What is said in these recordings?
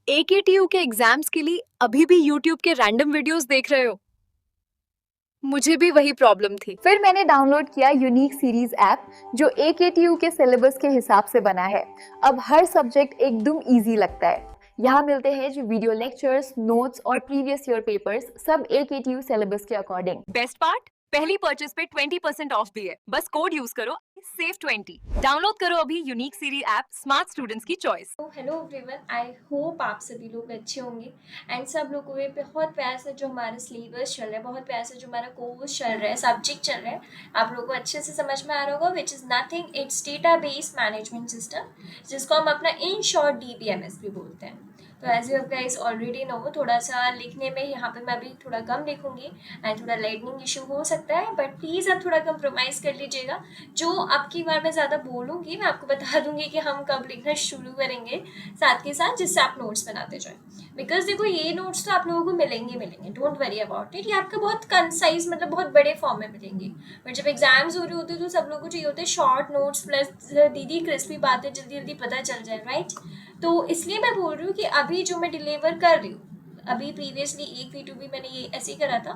AKTU के exams के लिए अभी भी यूट्यूब के रैंडम वीडियोस देख रहे हो? मुझे भी वही प्रॉब्लम थी। फिर मैंने डाउनलोड किया यूनिक सीरीज ऐप जो AKTU के सिलेबस के हिसाब से बना है। अब हर सब्जेक्ट एकदम इजी लगता है। यहाँ मिलते हैं जो वीडियो लेक्चर्स, नोट्स और प्रीवियस ईयर पेपर्स, सब AKTU सिलेबस के अकॉर्डिंग। बेस्ट पार्ट, पहली परचेज पे 20% ऑफ भी है। बस कोड यूज करो, सेव 20। डाउनलोड करो अभी unique series app, smart students की choice. Hello everyone, I hope आप सभी लोग अच्छे होंगे एंड सब लोगों को बहुत प्यार से जो हमारा सिलेबस चल रहा है, बहुत प्यार से जो हमारा कोर्स चल रहा है, सब्जेक्ट चल रहा है, आप लोगों को अच्छे से समझ में आ रहा होगा। Which is nothing, it's database management system, जिसको हम अपना इन शॉर्ट DBMS भी बोलते हैं। तो as you guys already know, थोड़ा सा लिखने में यहाँ पे मैं अभी थोड़ा कम लिखूंगी एंड थोड़ा लाइटनिंग इशू हो सकता है, बट प्लीज़ आप थोड़ा कंप्रोमाइज़ कर लीजिएगा। जो आपकी बार मैं ज़्यादा बोलूँगी, मैं आपको बता दूंगी कि हम कब लिखना शुरू करेंगे साथ के साथ, जिससे आप नोट्स बनाते जाएं। बिकॉज देखो, ये नोट्स तो आप लोगों को मिलेंगे, डोंट वरी अबाउट इट। ये आपका बहुत कंसाइज, मतलब बहुत बड़े फॉर्म में मिलेंगे। बट जब एग्जाम्स हो रहे होते हैं तो सब लोगों को चाहिए होते हैं शॉर्ट नोट्स प्लस दीदी क्रिस्पी बातें जल्दी जल्दी पता चल जाए, राइट। तो इसलिए मैं बोल रही हूँ कि अभी जो मैं डिलीवर कर रही हूँ, अभी प्रीवियसली एक वीडियो भी मैंने ये ऐसे ही करा था,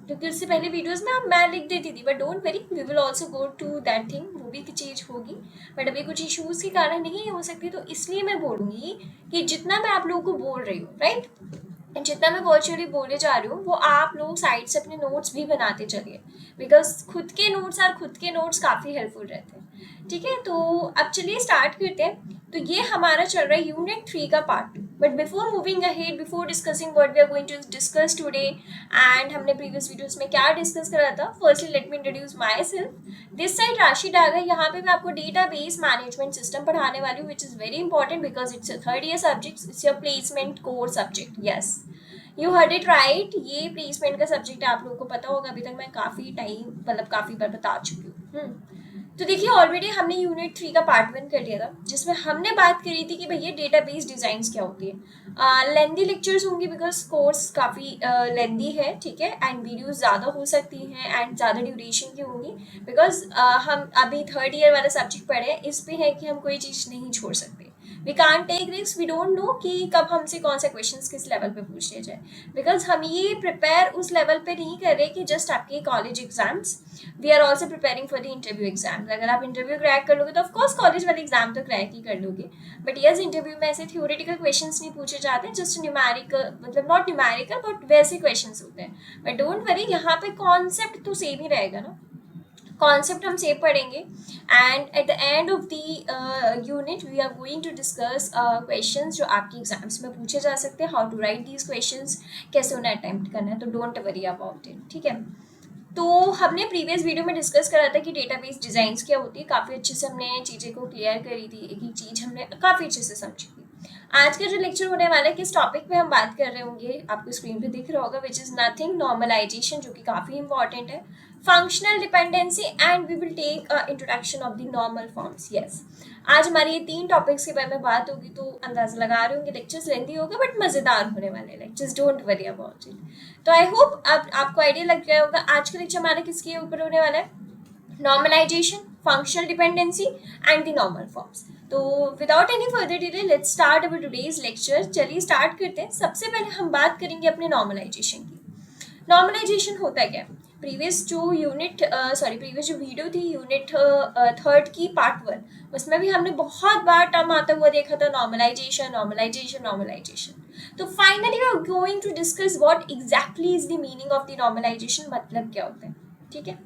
क्योंकि उससे पहले वीडियोस में मैं लिख देती थी, but don't worry, we will also go to that thing, वो भी चीज़ होगी। बट अभी कुछ इश्यूज़ के कारण नहीं हो सकती, तो इसलिए मैं बोलूँगी कि जितना मैं आप लोगों को बोल रही हूँ, राइट, जितना मैं वर्चुअली बोले जा रही हूँ, वो आप लोग साइड से अपने नोट्स भी बनाते चलिए। बिकॉज खुद के नोट्स काफ़ी हेल्पफुल रहते हैं। ठीक है, तो अब चलिए स्टार्ट करते हैं। तो ये हमारा चल रहा है यूनिट 3 का part 2। But before moving ahead, before discussing what we are going to discuss today and हमने प्रीवियस वीडियोस में क्या डिस्कस करा था, firstly let me introduce myself. This side Rashi Dagar. यहाँ पे मैं आपको डेटाबेस मैनेजमेंट सिस्टम पढ़ाने वाली हूँ, which is very important because it's a third year subject, it's your placement core subject. Yes, you heard it right, ये placement का subject है। आप लोगों को पता होगा, अभी तक मैं काफ़ी टाइम, मतलब काफ़ी बार बता चुकी हूँ। तो देखिए, ऑलरेडी हमने यूनिट 3 का पार्ट 1 कर लिया था, जिसमें हमने बात करी थी कि भैया डेटाबेस डिज़ाइंस क्या होती है। लेंदी लेक्चर्स होंगी बिकॉज कोर्स काफ़ी लेंदी है, ठीक है, एंड वीडियोस ज़्यादा हो सकती हैं एंड ज़्यादा ड्यूरेशन की होंगी, बिकॉज हम अभी थर्ड ईयर वाला सब्जेक्ट पढ़े हैं। इस पे है कि हम कोई चीज़ नहीं छोड़ सकते। We can't take risk, we don't know कि कब हमसे कौन से क्वेश्चंस किस लेवल पे पूछ लिए जाए, बिकॉज हम ये प्रिपेयर उस लेवल पे नहीं कर रहे कि जस्ट आपके college exams, we are also preparing for the interview exams. अगर आप इंटरव्यू क्रैक कर लोगे तो ऑफकोर्स कॉलेज वाले एग्जाम तो क्रैक ही कर लोगे, बट यस, इंटरव्यू में ऐसे थ्योरेटिकल क्वेश्चंस नहीं पूछे जाते, जस्ट न्यूमेरिकल, मतलब नॉट न्यूमेरिकल बट वैसे क्वेश्चंस होते हैं। बट डोंट वरी, यहाँ पे कॉन्सेप्ट तो सेम ही रहेगा ना, कॉन्सेप्ट हम सेव पढ़ेंगे and at the end of the unit we are going to discuss questions जो आपके एग्जाम्स में पूछे जा सकते हैं, how to write these questions, कैसे उन्हें अटेम्प्ट करना है। तो डोंट वरी अबाउट इट, ठीक है। तो हमने प्रीवियस वीडियो में डिस्कस करा था कि डेटाबेस डिज़ाइंस क्या होती है, काफ़ी अच्छे से हमने चीज़ें को क्लियर करी थी, एक एक चीज़ हमने काफ़ी अच्छे से समझी थी। आज का जो लेक्चर होने वाला है, किस टॉपिक पे हम बात कर रहे होंगे, आपको स्क्रीन पे दिख रहा होगा, विच इज़ नथिंग, नॉर्मलाइजेशन, जो कि काफ़ी इंपॉर्टेंट है, functional dependency and we will take introduction of the normal forms. Yes, आज हमारी ये 3 टॉपिक्स के बारे में बात होगी, तो अंदाजा लगा रहे होंगे लेक्चर्स लेंदी होगा, बट मज़ेदार होने वाले lectures, don't worry about it. तो आई होप आपको आइडिया लग गया होगा आज का लेक्चर हमारा किसके ऊपर होने वाला है, normalisation, functional dependency and the normal forms. तो without any further delay let's start our today's lecture. चलिए स्टार्ट करते हैं। सबसे पहले हम बात करेंगे अपने नॉर्मलाइजेशन की। नॉर्मलाइजेशन होता है क्या? प्रीवियस जो वीडियो थी यूनिट थर्ड की पार्ट 1, उसमें भी हमने बहुत बार टर्म आता हुआ देखा था, नॉर्मलाइजेशन नॉर्मलाइजेशन नॉर्मलाइजेशन। तो finally we are going to discuss what exactly is the meaning of the normalization, मतलब क्या होता है, ठीक है।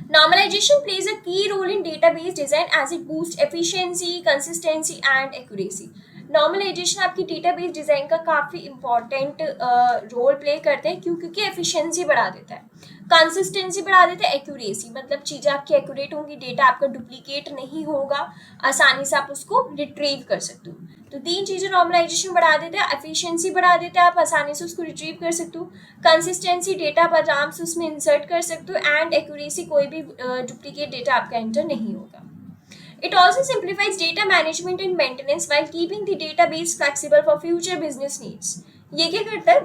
Normalization plays a key role in database design as it boosts efficiency, consistency and accuracy. Normalization आपकी database design का काफ़ी important role play करते हैं, क्यों? क्योंकि एफिशिएंसी बढ़ा देता है, कंसिस्टेंसी बढ़ा देता है, एक्यूरेसी, मतलब चीज़ें आपकी एक्यूरेट होंगी, डेटा आपका डुप्लीकेट नहीं होगा, आसानी से आप उसको रिट्रीव कर सकते हो। तो 3 चीज़ें नॉर्मलाइजेशन बढ़ा देते हैं, एफिशिएंसी बढ़ा देते हैं, आप आसानी से उसको रिट्रीव कर सकते हो, कंसिस्टेंसी, डेटा आप आराम से उसमें इंसर्ट कर सकते हो, एंड एक्यूरेसी, कोई भी डुप्लीकेट डेटा आपका एंटर नहीं होगा। It also simplifies data management and maintenance while keeping the database flexible for future business needs. ये क्या करता है?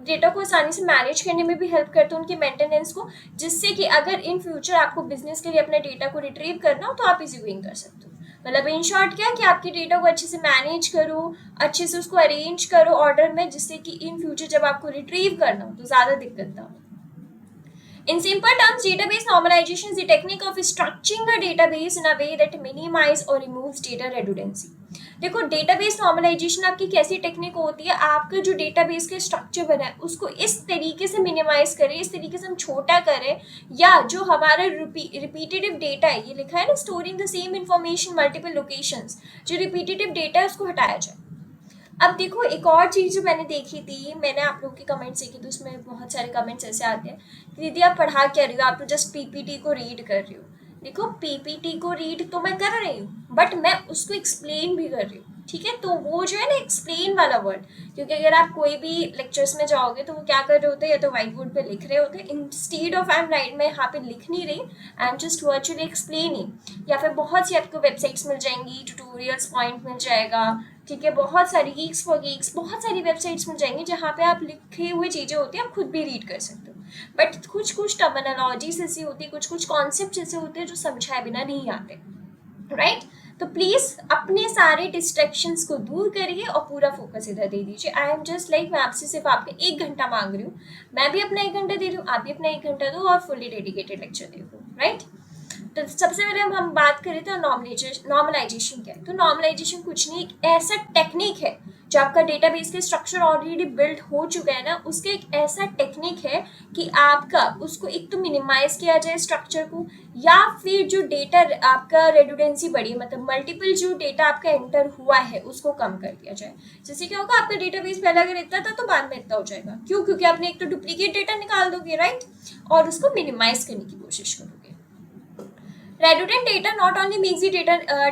डेटा को आसानी से मैनेज करने में भी हेल्प करता है, उनके मेंटेनेंस को, जिससे कि अगर इन फ्यूचर आपको बिजनेस के लिए अपने डेटा को रिट्रीव करना हो तो आप इजी गोइंग कर सकते हो। मतलब इन शॉर्ट क्या कि आपके डेटा को अच्छे से मैनेज करो, अच्छे से उसको अरेंज करो ऑर्डर में, जिससे कि इन फ्यूचर जब आपको रिट्रीव करना हो तो ज़्यादा दिक्कत ना हो. In simple terms, database normalization is the technique of structuring a database in a way that minimizes or removes data redundancy. देखो, डेटाबेस नॉर्मलाइजेशन आपकी कैसी टेक्निक होती है, आपका जो डेटाबेस का स्ट्रक्चर बना है उसको इस तरीके से मिनिमाइज करें, इस तरीके से हम छोटा करें, या जो हमारा रिपीटेटिव डेटा है, ये लिखा है ना, storing the same information multiple locations, जो रिपीटेटिव डेटा है उसको हटाया जाए. अब देखो, एक और चीज़ जो मैंने देखी थी, मैंने आप लोगों के कमेंट्स देखे तो उसमें बहुत सारे कमेंट्स ऐसे आते हैं कि दीदी आप पढ़ा क्या रही हो, आप तो जस्ट पीपीटी को रीड कर रही हो. देखो, पीपीटी को रीड तो मैं कर रही हूँ, बट मैं उसको एक्सप्लेन भी कर रही हूँ. ठीक है, तो वो जो है ना एक्सप्लेन वाला वर्ड, क्योंकि अगर आप कोई भी लेक्चर्स में जाओगे तो वो क्या कर रहे होते हैं, या तो व्हाइट बोर्ड पे लिख रहे होते हैं, instead of I am right, मैं यहाँ पे लिख नहीं रही, I am just virtually explaining. या फिर बहुत सी आपको वेबसाइट्स मिल जाएंगी, ट्यूटोरियल्स पॉइंट मिल जाएगा. ठीक है, बहुत सारी गीक्स फॉर गीक्स, बहुत सारी वेबसाइट्स मिल जाएंगी जहाँ पे आप लिखे हुए चीज़ें होती हैं, आप खुद भी रीड कर सकते हो. बट कुछ टर्मिनोलॉजीज ऐसी होती है, कुछ कॉन्सेप्ट ऐसे होते हैं जो समझाए बिना नहीं आते. राइट, तो प्लीज़ अपने सारे डिस्ट्रैक्शंस को दूर करिए और पूरा फोकस इधर दे दीजिए. आई एम जस्ट लाइक, मैं आपसे सिर्फ आपके 1 घंटा मांग रही हूँ, मैं भी अपना 1 घंटा दे रही हूँ, आप भी अपना 1 घंटा दो और फुल्ली डेडिकेटेड लेक्चर देखो. राइट, तो सबसे पहले हम बात करें तो नॉर्मलाइजेशन क्या है. तो नॉर्मलाइजेशन कुछ नहीं, एक ऐसा टेक्निक है जो आपका डेटाबेस के स्ट्रक्चर ऑलरेडी बिल्ड हो चुका है ना, उसके एक ऐसा टेक्निक है कि आपका उसको एक तो मिनिमाइज किया जाए स्ट्रक्चर को, या फिर जो डेटा आपका रेडुडेंसी बढ़ी, मतलब मल्टीपल जो डेटा आपका एंटर हुआ है उसको कम कर दिया जाए. जैसे क्या होगा, आपका डेटाबेस पहले अगर इतना था तो बाद में इतना हो जाएगा. क्यों? क्योंकि आपने एक तो डुप्लीकेट डेटा निकाल दोगे, राइट, और उसको मिनिमाइज करने की कोशिश करोगे. Redundant data not only makes the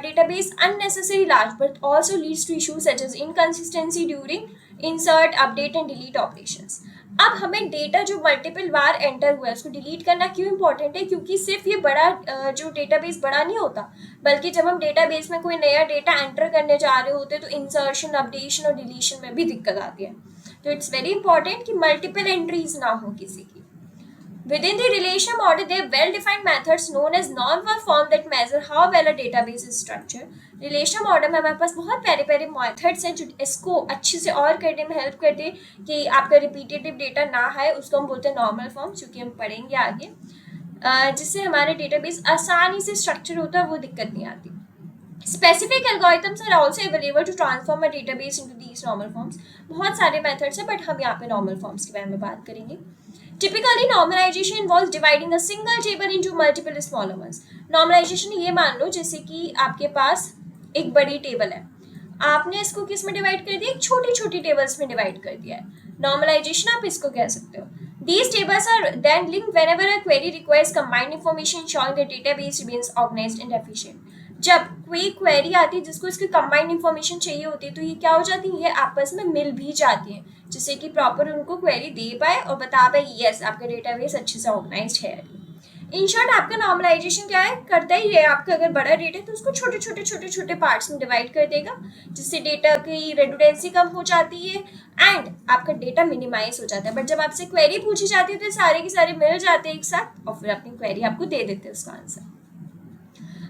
database unnecessarily large, but also leads to issues such as inconsistency during insert, update and delete operations. अब हमें डेटा जो मल्टीपल बार एंटर हुआ है उसको डिलीट करना क्यों इंपॉर्टेंट है? क्योंकि सिर्फ ये बड़ा जो डेटाबेस बड़ा नहीं होता, बल्कि जब हम डेटाबेस में कोई नया डेटा एंटर करने जा रहे होते हैं तो इंसर्शन, अपडेशन और डिलीशन में भी दिक्कत आती है. तो इट्स वेरी इंपॉर्टेंट कि मल्टीपल एंट्रीज ना हो किसी की. Within the relational model, there are well-defined methods known as normal form that measure how well a database is structured. Relational model में हमारे पास बहुत प्यारे मेथड्स हैं जो इसको अच्छे से और करने में हेल्प करते हैं कि आपका रिपीटेटिव डेटा ना है. उसको हम बोलते हैं नॉर्मल फॉर्म, चूँकि हम पढ़ेंगे आगे, जिससे हमारे डेटाबेस आसानी से स्ट्रक्चर होता है, वो दिक्कत नहीं आती. Specific algorithms are also available to transform a database into these normal forms. बहुत सारे मेथड्स हैं, बट हम यहाँ पे नॉर्मल फॉर्म्स के बारे में बात करेंगे. Typically, normalization involves dividing a single table into multiple smaller ones. Normalization ये मान लो जैसे कि आपके पास एक बड़ी टेबल है, आपने इसको किस में डिवाइड कर दिया? छोटी छोटी टेबल्स में डिवाइड कर दिया है. नॉर्मलाइजेशन आप इसको कह सकते हो. These tables are then linked whenever a query requires combined information, showing the database remains organized and efficient. जब कोई क्वेरी आती है जिसको इसकी कंबाइंड इन्फॉर्मेशन चाहिए होती है, तो ये क्या हो जाती है, ये आपस में मिल भी जाती हैं, जिससे कि प्रॉपर उनको क्वेरी दे पाए और बता पाए यस आपका डेटाबेस अच्छे से ऑर्गेनाइज्ड है. इन शॉर्ट, आपका नॉर्मलाइजेशन क्या है, करता ही है, आपका अगर बड़ा डेटा है तो उसको छोटे छोटे पार्ट्स में डिवाइड कर देगा, जिससे डेटा की रेडुडेंसी कम हो जाती है एंड आपका डेटा मिनिमाइज हो जाता है. बट जब आपसे क्वेरी पूछी जाती है तो सारे के सारे मिल जाते हैं एक साथ और फिर अपनी क्वेरी आपको दे देते हैं उसका आंसर.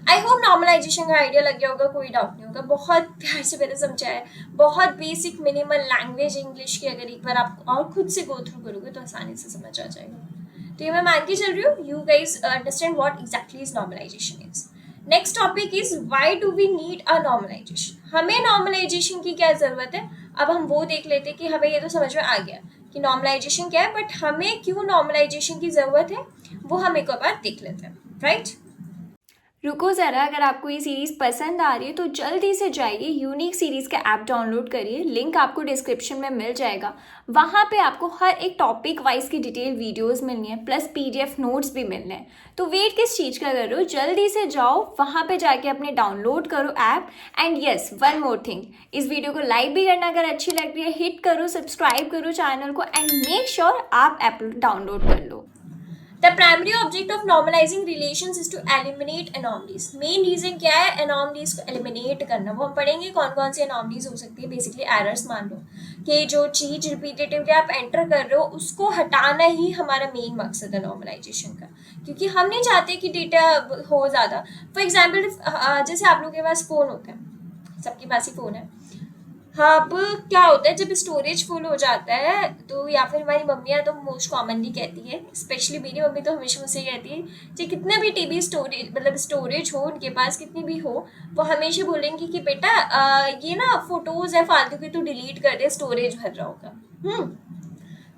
आई होप नॉर्मलाइजेशन का आइडिया लग गया होगा, कोई डाउट नहीं होगा. बहुत प्यार से मैंने समझाया, बहुत बेसिक मिनिमल लैंग्वेज इंग्लिश की, अगर एक बार आप और खुद से गो थ्रू करोगे तो आसानी से समझ आ जाएगा. तो ये मैं मान के चल रही हूँ you guys understand what exactly is normalization is. Next topic is why do we need a normalization. हमें नॉर्मलाइजेशन की क्या ज़रूरत है? अब हम वो देख लेते हैं कि हमें ये तो समझ में आ गया कि नॉर्मलाइजेशन क्या है, बट हमें क्यों नॉर्मलाइजेशन की ज़रूरत है वो हम एक बार देख लेते हैं. राइट, रुको ज़रा, अगर आपको ये सीरीज़ पसंद आ रही है तो जल्दी से जाइए यूनिक सीरीज़ का ऐप डाउनलोड करिए. लिंक आपको डिस्क्रिप्शन में मिल जाएगा. वहाँ पे आपको हर एक टॉपिक वाइज की डिटेल वीडियोस मिलनी है, प्लस PDF नोट्स भी मिलने हैं. तो वेट किस चीज़ का कर रहे हो, जल्दी से जाओ वहाँ पे जाके अपने डाउनलोड करो app. And yes, one more thing, इस वीडियो को लाइक भी करना अगर अच्छी लग रही है, हिट करो, सब्सक्राइब करो चैनल को एंड मेक श्योर आप ऐप डाउनलोड कर लो. The primary object of normalising relations is to eliminate anomalies. Main reason क्या है एनॉमलीज को एलिमिनेट करना, वो हम पढ़ेंगे कौन कौन सी एनॉमलीज हो सकती है। बेसिकली एरर्स मान लो कि जो चीज रिपीटेटिवली आप एंटर कर रहे हो उसको हटाना ही हमारा मेन मकसद है नॉर्मलाइजेशन का, क्योंकि हम नहीं चाहते कि डेटा हो ज़्यादा। फॉर एग्जाम्पल जैसे आप लोगों के पास फ़ोन होता है, सबके पास ही फ़ोन है। हाँ, अब क्या होता है जब स्टोरेज फुल हो जाता है तो, या फिर हमारी मम्मियाँ तो मोस्ट कॉमनली कहती है, स्पेशली मेरी मम्मी तो हमेशा मुझसे कहती है कि कितना भी टीबी स्टोरेज मतलब स्टोरेज हो उनके पास कितनी भी हो, वो हमेशा बोलेंगी कि बेटा ये ना फोटोज है फालतू की, तू डिलीट कर दे, स्टोरेज भर रहा होगा।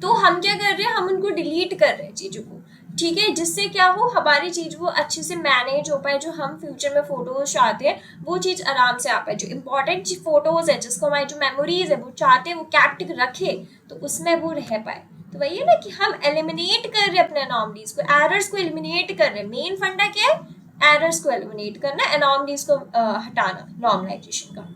तो हम क्या कर रहे हैं, हम उनको डिलीट कर रहे हैं चीज़ों को, ठीक है, जिससे क्या हो हमारी चीज़ वो अच्छे से मैनेज हो पाए, जो हम फ्यूचर में फोटोज चाहते हैं वो चीज़ आराम से आ पाए, जो इंपॉर्टेंट फोटोज है जिसको हमारी जो मेमोरीज है वो चाहते हैं वो कैप्ट रखे तो उसमें वो रह पाए। तो वही है ना कि हम एलिमिनेट कर रहे हैं अपने एनॉमलीज को, एरर्स को एलिमिनेट कर रहे हैं। मेन फंडा क्या है, एरर्स को एलिमिनेट करना, एनॉमलीज को हटाना नॉर्मलाइजेशन का।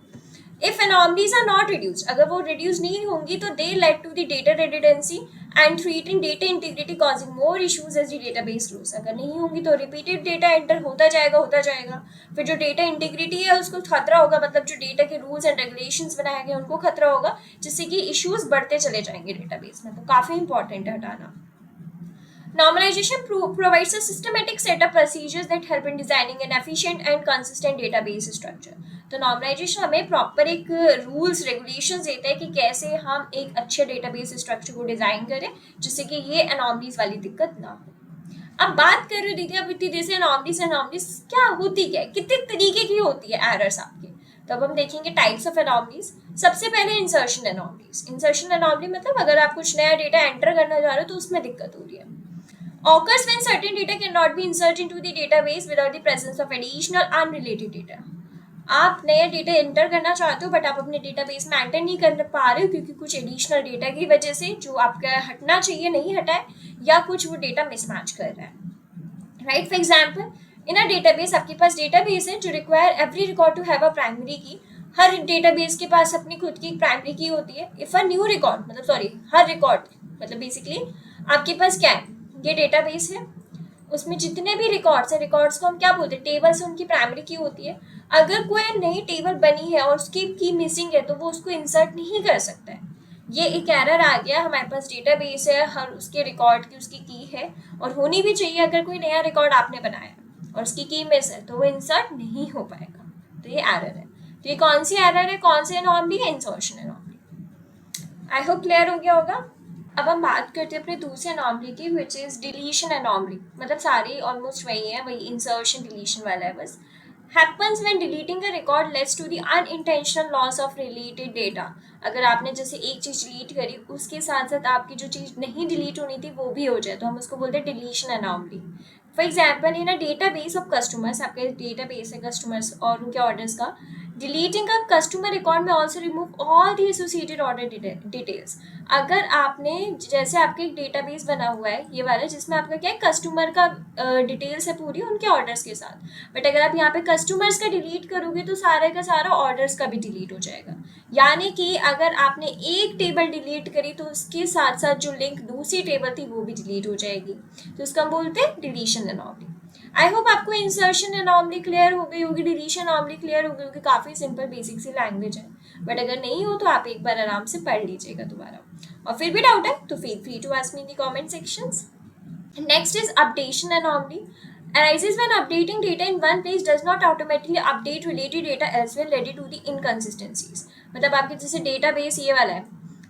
If anomalies are not reduced, अगर वो reduce नहीं होंगी तो they led to the data redundancy and threatening data integrity causing more issues as the database grows। अगर नहीं होंगी तो repeated data enter होता जाएगा, फिर जो data integrity है उसको खतरा होगा, मतलब जो data के rules and regulations बनाए गए उनको खतरा होगा, जिससे कि issues बढ़ते चले जाएंगे database में। तो काफ़ी important है हटाना। Normalization provides a systematic set of procedures that help in designing an efficient and consistent database structure। तो नॉर्मलाइजेशन हमें प्रॉपर एक रूल्स रेगुलेशंस देता है कि कैसे हम एक अच्छे डेटाबेस स्ट्रक्चर को डिजाइन करें जिससे कि ये एनॉमलीज वाली दिक्कत ना हो। अब बात कर रहे हो दीदी, अब इतनी देर से एनॉमलीज क्या होती क्या है, कितने तरीके की होती है एरर्स आपके, तो अब हम देखेंगे टाइप्स ऑफ एनॉमलीज। सबसे पहले इंसर्शन एनॉमलीज। इंसर्शन एनॉमली मतलब अगर आप कुछ नया डेटा एंटर करना चाह रहे हो तो उसमें दिक्कत हो रही है। Occurs when certain data cannot be inserted into the database without the presence of additional unrelated data। आप नया डेटा एंटर करना चाहते हो बट आप अपने डेटाबेस में एंटर नहीं कर पा रहे हो क्योंकि कुछ एडिशनल डेटा की वजह से जो आपका हटना चाहिए नहीं हटा है, या कुछ वो डेटा मिसमैच कर रहा है, right. For example in a database, आपके पास डेटाबेस है जो require every record to have a primary key. हर डेटाबेस के पास अपनी खुद की प्राइमरी की होती है। इफ अ न्यू रिकॉर्ड मतलब सॉरी हर रिकॉर्ड मतलब बेसिकली आपके पास क्या है, ये डेटाबेस है, उसमें जितने भी रिकॉर्ड्स हैं, रिकॉर्ड्स को हम क्या बोलते हैं, टेबल से उनकी प्राइमरी की होती है। अगर कोई नई टेबल बनी है और उसकी की मिसिंग है तो वो उसको इंसर्ट नहीं कर सकता है। ये एक एरर आ गया, हमारे पास डेटाबेस है, हर उसके रिकॉर्ड की उसकी की है और होनी भी चाहिए। अगर कोई नया रिकॉर्ड आपने बनाया और उसकी की मिस है तो वो इंसर्ट नहीं हो पाएगा, तो ये एरर है। तो ये कौन सी एरर है, कौन सी एनॉमली है, इंसर्शन एनॉमली। आई होप क्लियर हो गया होगा। अब हम बात करते हैं अपने दूसरे एनॉमली की, विच इज़ डिलीशन एनॉमली। मतलब सारी ऑलमोस्ट वही है, वही इंसर्शन डिलीशन वाला है बस। Happens when deleting a record leads to the unintentional loss of related data. अगर आपने जैसे एक चीज़ डिलीट करी उसके साथ साथ आपकी जो चीज़ नहीं डिलीट होनी थी वो भी हो जाए तो हम उसको बोलते हैं deletion anomaly. For example in a database of customers, आपका डेटाबेस है कस्टमर्स और उनके ऑर्डर्स का, डिलीटिंग अ कस्टमर रिकॉर्ड में also remove all the associated order details. अगर आपने जैसे आपके एक डेटाबेस बना हुआ है ये वाला जिसमें आपका क्या है कस्टमर का डिटेल्स है पूरी उनके ऑर्डर्स के साथ, बट अगर आप यहाँ पे कस्टमर्स का डिलीट करोगे तो सारे का सारा ऑर्डर्स का भी डिलीट हो जाएगा। यानी कि अगर आपने एक टेबल डिलीट करी तो उसके साथ साथ जो लिंक दूसरी टेबल थी वो भी डिलीट हो जाएगी, तो इसको हम बोलते हैं डिलीशन एनॉमली। आई होप आपको इंसर्शन एनॉमली क्लियर हो गई होगी, डिलीशन एनॉमली क्लियर हो गई होगी। काफ़ी सिंपल बेसिक सी लैंग्वेज है, बट अगर नहीं हो तो आप एक बार आराम से पढ़ लीजिएगा दोबारा, और फिर भी डाउट है तो feel free to ask me in the comment sections. Next is updation anomaly. Arises when updating data in one place does not automatically update related data elsewhere, leading to the inconsistencies। मतलब आपके जैसे database ये वाला है,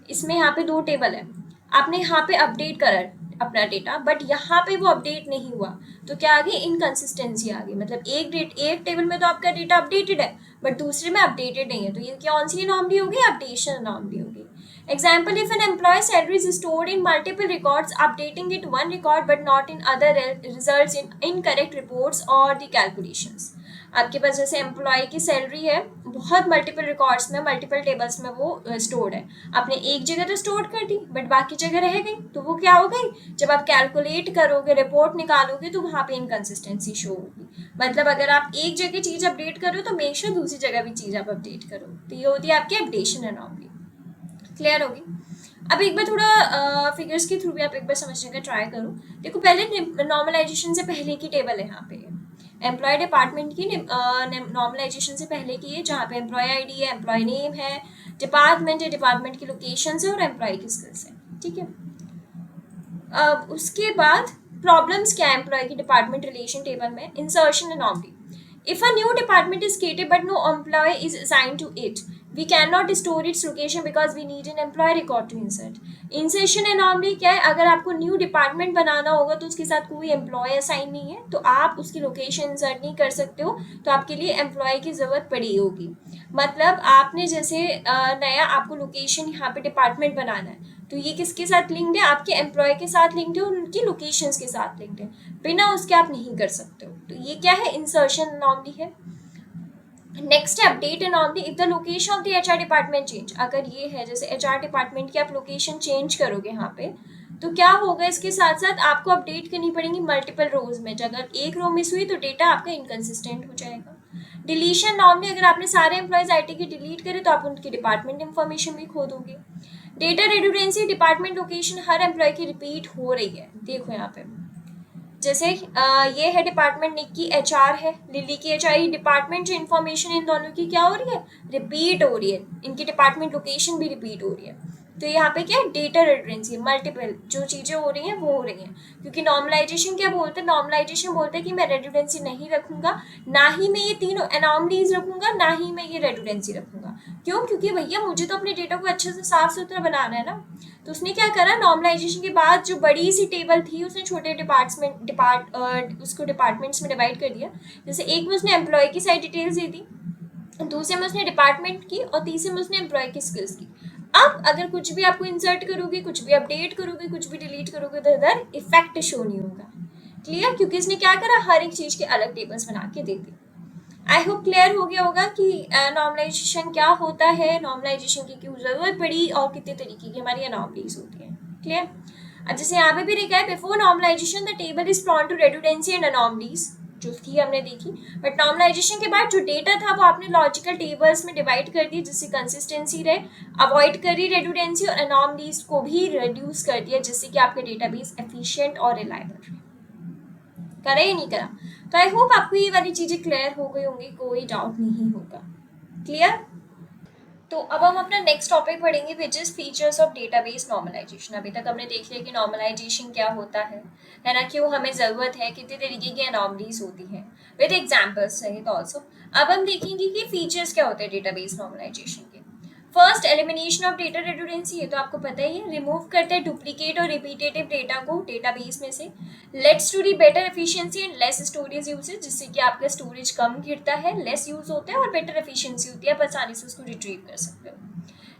इसमें यहाँ पे दो टेबल है, आपने यहाँ पे अपडेट करा अपना डेटा बट यहाँ पे वो अपडेट नहीं हुआ तो क्या आ गई, इनकंसिस्टेंसी आ गई। मतलब एक टेबल में तो आपका डेटा अपडेटेड है बट दूसरे में अपडेटेड नहीं है, तो ये कौन सी एनॉमली होगी, अपडेशन एनॉमली होगी। Example, if an employee's salary is stored in multiple records, updating it one record but not in other results in incorrect reports or the calculations। आपके पास जैसे एम्प्लॉय की सैलरी है बहुत मल्टीपल रिकॉर्ड्स में multiple tables में वो stored है, आपने एक जगह तो स्टोर कर दी बट बाकी जगह रह गई, तो वो क्या हो गई, जब आप कैलकुलेट करोगे रिपोर्ट निकालोगे तो वहाँ पे इनकन्सिस्टेंसी शो होगी। मतलब अगर आप एक जगह चीज़ अपडेट करो तो मेक श्योर दूसरी जगह भी चीज़ आप अपडेट करो, तो ये होती है आपकी अपडेशन एनॉमली। क्लियर होगी। अब एक बार थोड़ा फिगर्स के थ्रू भी आप एक बार समझने का ट्राई करो। देखो पहले नॉर्मलाइजेशन से पहले की टेबल है यहाँ पे, एम्प्लॉय डिपार्टमेंट की नॉर्मलाइजेशन से पहले की है, जहाँ पे एम्प्लॉय आईडी है, एम्प्लॉय नेम है, डिपार्टमेंट है, डिपार्टमेंट की लोकेशन है और एम्प्लॉय की स्किल्स है, ठीक है। अब उसके बाद प्रॉब्लम्स क्या है एम्प्लॉय की डिपार्टमेंट रिलेशन टेबल में, insertion anomaly. If a new department is created but no employee is assigned to it, we cannot store its location because we need an employee record to insert. Insertion anomaly क्या है, अगर आपको new department बनाना होगा तो उसके साथ कोई employ assign नहीं है तो आप उसकी लोकेशन इंसर्ट नहीं कर सकते हो, तो आपके लिए एम्प्लॉय की ज़रूरत पड़ी होगी। मतलब आपने जैसे नया आपको लोकेशन यहाँ पे डिपार्टमेंट बनाना है तो ये किसके साथ लिंक्ड है, आपके एम्प्लॉय के साथ लिंक्ड है और उनकी लोकेशंस के साथ लिंक्ड है, बिना उसके आप नहीं कर सकते हो। तो ये क्या है, इंसर्शन एनॉमली है। नेक्स्ट है update anomaly. If the location of the HR department change, अगर ये है जैसे एचआर डिपार्टमेंट की आप लोकेशन चेंज करोगे यहाँ पे तो क्या होगा, इसके साथ साथ आपको अपडेट करनी पड़ेगी मल्टीपल रोज में, अगर एक रो मिस हुई तो डेटा आपका इनकंसिस्टेंट हो जाएगा। डिलीशन नॉर्मली अगर आपने सारे एम्प्लॉयज आईटी की डिलीट करे तो आप उनकी डिपार्टमेंट इंफॉर्मेशन भी खो दोगे। डेटा रेडुडेंसी, डिपार्टमेंट लोकेशन हर एम्प्लॉय की रिपीट हो रही है। देखो यहाँ पे जैसे ये है डिपार्टमेंट, निक की एचआर है, लिली की एचआर, डिपार्टमेंट जो इन्फॉर्मेशन इन दोनों की क्या हो रही है, रिपीट हो रही है, इनकी डिपार्टमेंट लोकेशन भी रिपीट हो रही है। तो यहाँ पे क्या है, डेटा रेडुडेंसी, मल्टीपल जो चीज़ें हो रही हैं वो हो रही हैं। क्योंकि नॉर्मलाइजेशन क्या बोलते हैं, नॉर्मलाइजेशन बोलते हैं कि मैं रेडुडेंसी नहीं रखूंगा, ना ही मैं ये तीनों एनॉमलीज रखूंगा, ना ही मैं ये रेडुडेंसी रखूंगा। क्यों, क्योंकि भैया मुझे तो अपने डेटा को अच्छे से साफ सुथरा बनाना है ना। तो उसने क्या करा, नॉर्मलाइजेशन के बाद जो बड़ी सी टेबल थी उसने छोटे उसको डिपार्टमेंट्स में डिवाइड कर दिया। जैसे एक में उसने एम्प्लॉय की सारी डिटेल्स दे दी, दूसरे में उसने डिपार्टमेंट की और तीसरे में उसने एम्प्लॉय की स्किल्स की। अब अगर कुछ भी आपको इंसर्ट करोगे, कुछ भी अपडेट करोगे, कुछ भी डिलीट करोगे तो इधर इफेक्ट शो नहीं होगा। क्लियर, क्योंकि इसने क्या करा, हर एक चीज के अलग टेबल्स बना के दे दी। आई होप क्लियर हो गया होगा कि नॉर्मलाइजेशन क्या होता है, नॉर्मलाइजेशन की क्यों जरूरत पड़ी और कितने तरीके की हमारी अनॉमलीज होती हैं। क्लियर। अब जैसे यहाँ पे भी लिखा है, before normalisation the table is prone to redundancy and anomalies, जो उसकी हमने देखी। बट नॉर्मलाइजेशन के बाद जो डेटा था वो आपने लॉजिकल टेबल्स में डिवाइड कर दिया जिससे कंसिस्टेंसी रहे, अवॉइड करी रेडुडेंसी और अनॉमलीज को भी रिड्यूस कर दिया जिससे कि आपका डेटाबेस एफिशिएंट और रिलायबल रहे। करा या नहीं करा? तो आई होप आपको ये वाली चीजें क्लियर हो गई होंगी, कोई डाउट नहीं होगा। क्लियर। तो अब हम अपना नेक्स्ट टॉपिक पढ़ेंगे which is features of database normalization. अभी तक हमने देख लिया कि नॉर्मलाइजेशन क्या होता है ना, क्यों हमें ज़रूरत है, कितने तरीके की अनॉमलीज होती हैं, विद एग्जाम्पल्स सहित ऑल्सो। अब हम देखेंगे कि फीचर्स क्या होते हैं डेटाबेस नॉर्मलाइजेशन के। First, elimination of data redundancy, ये तो आपको पता ही है, रिमूव करते हैं डुप्लीकेट और रिपीटेटिव डेटा को डेटाबेस में से। Leads to the better efficiency and less storage usage, जिससे कि आपका स्टोरेज कम गिरता है, लेस यूज होता है और बेटर एफिशिएंसी होती है, आप आसानी से उसको रिट्रीव कर सकते हो।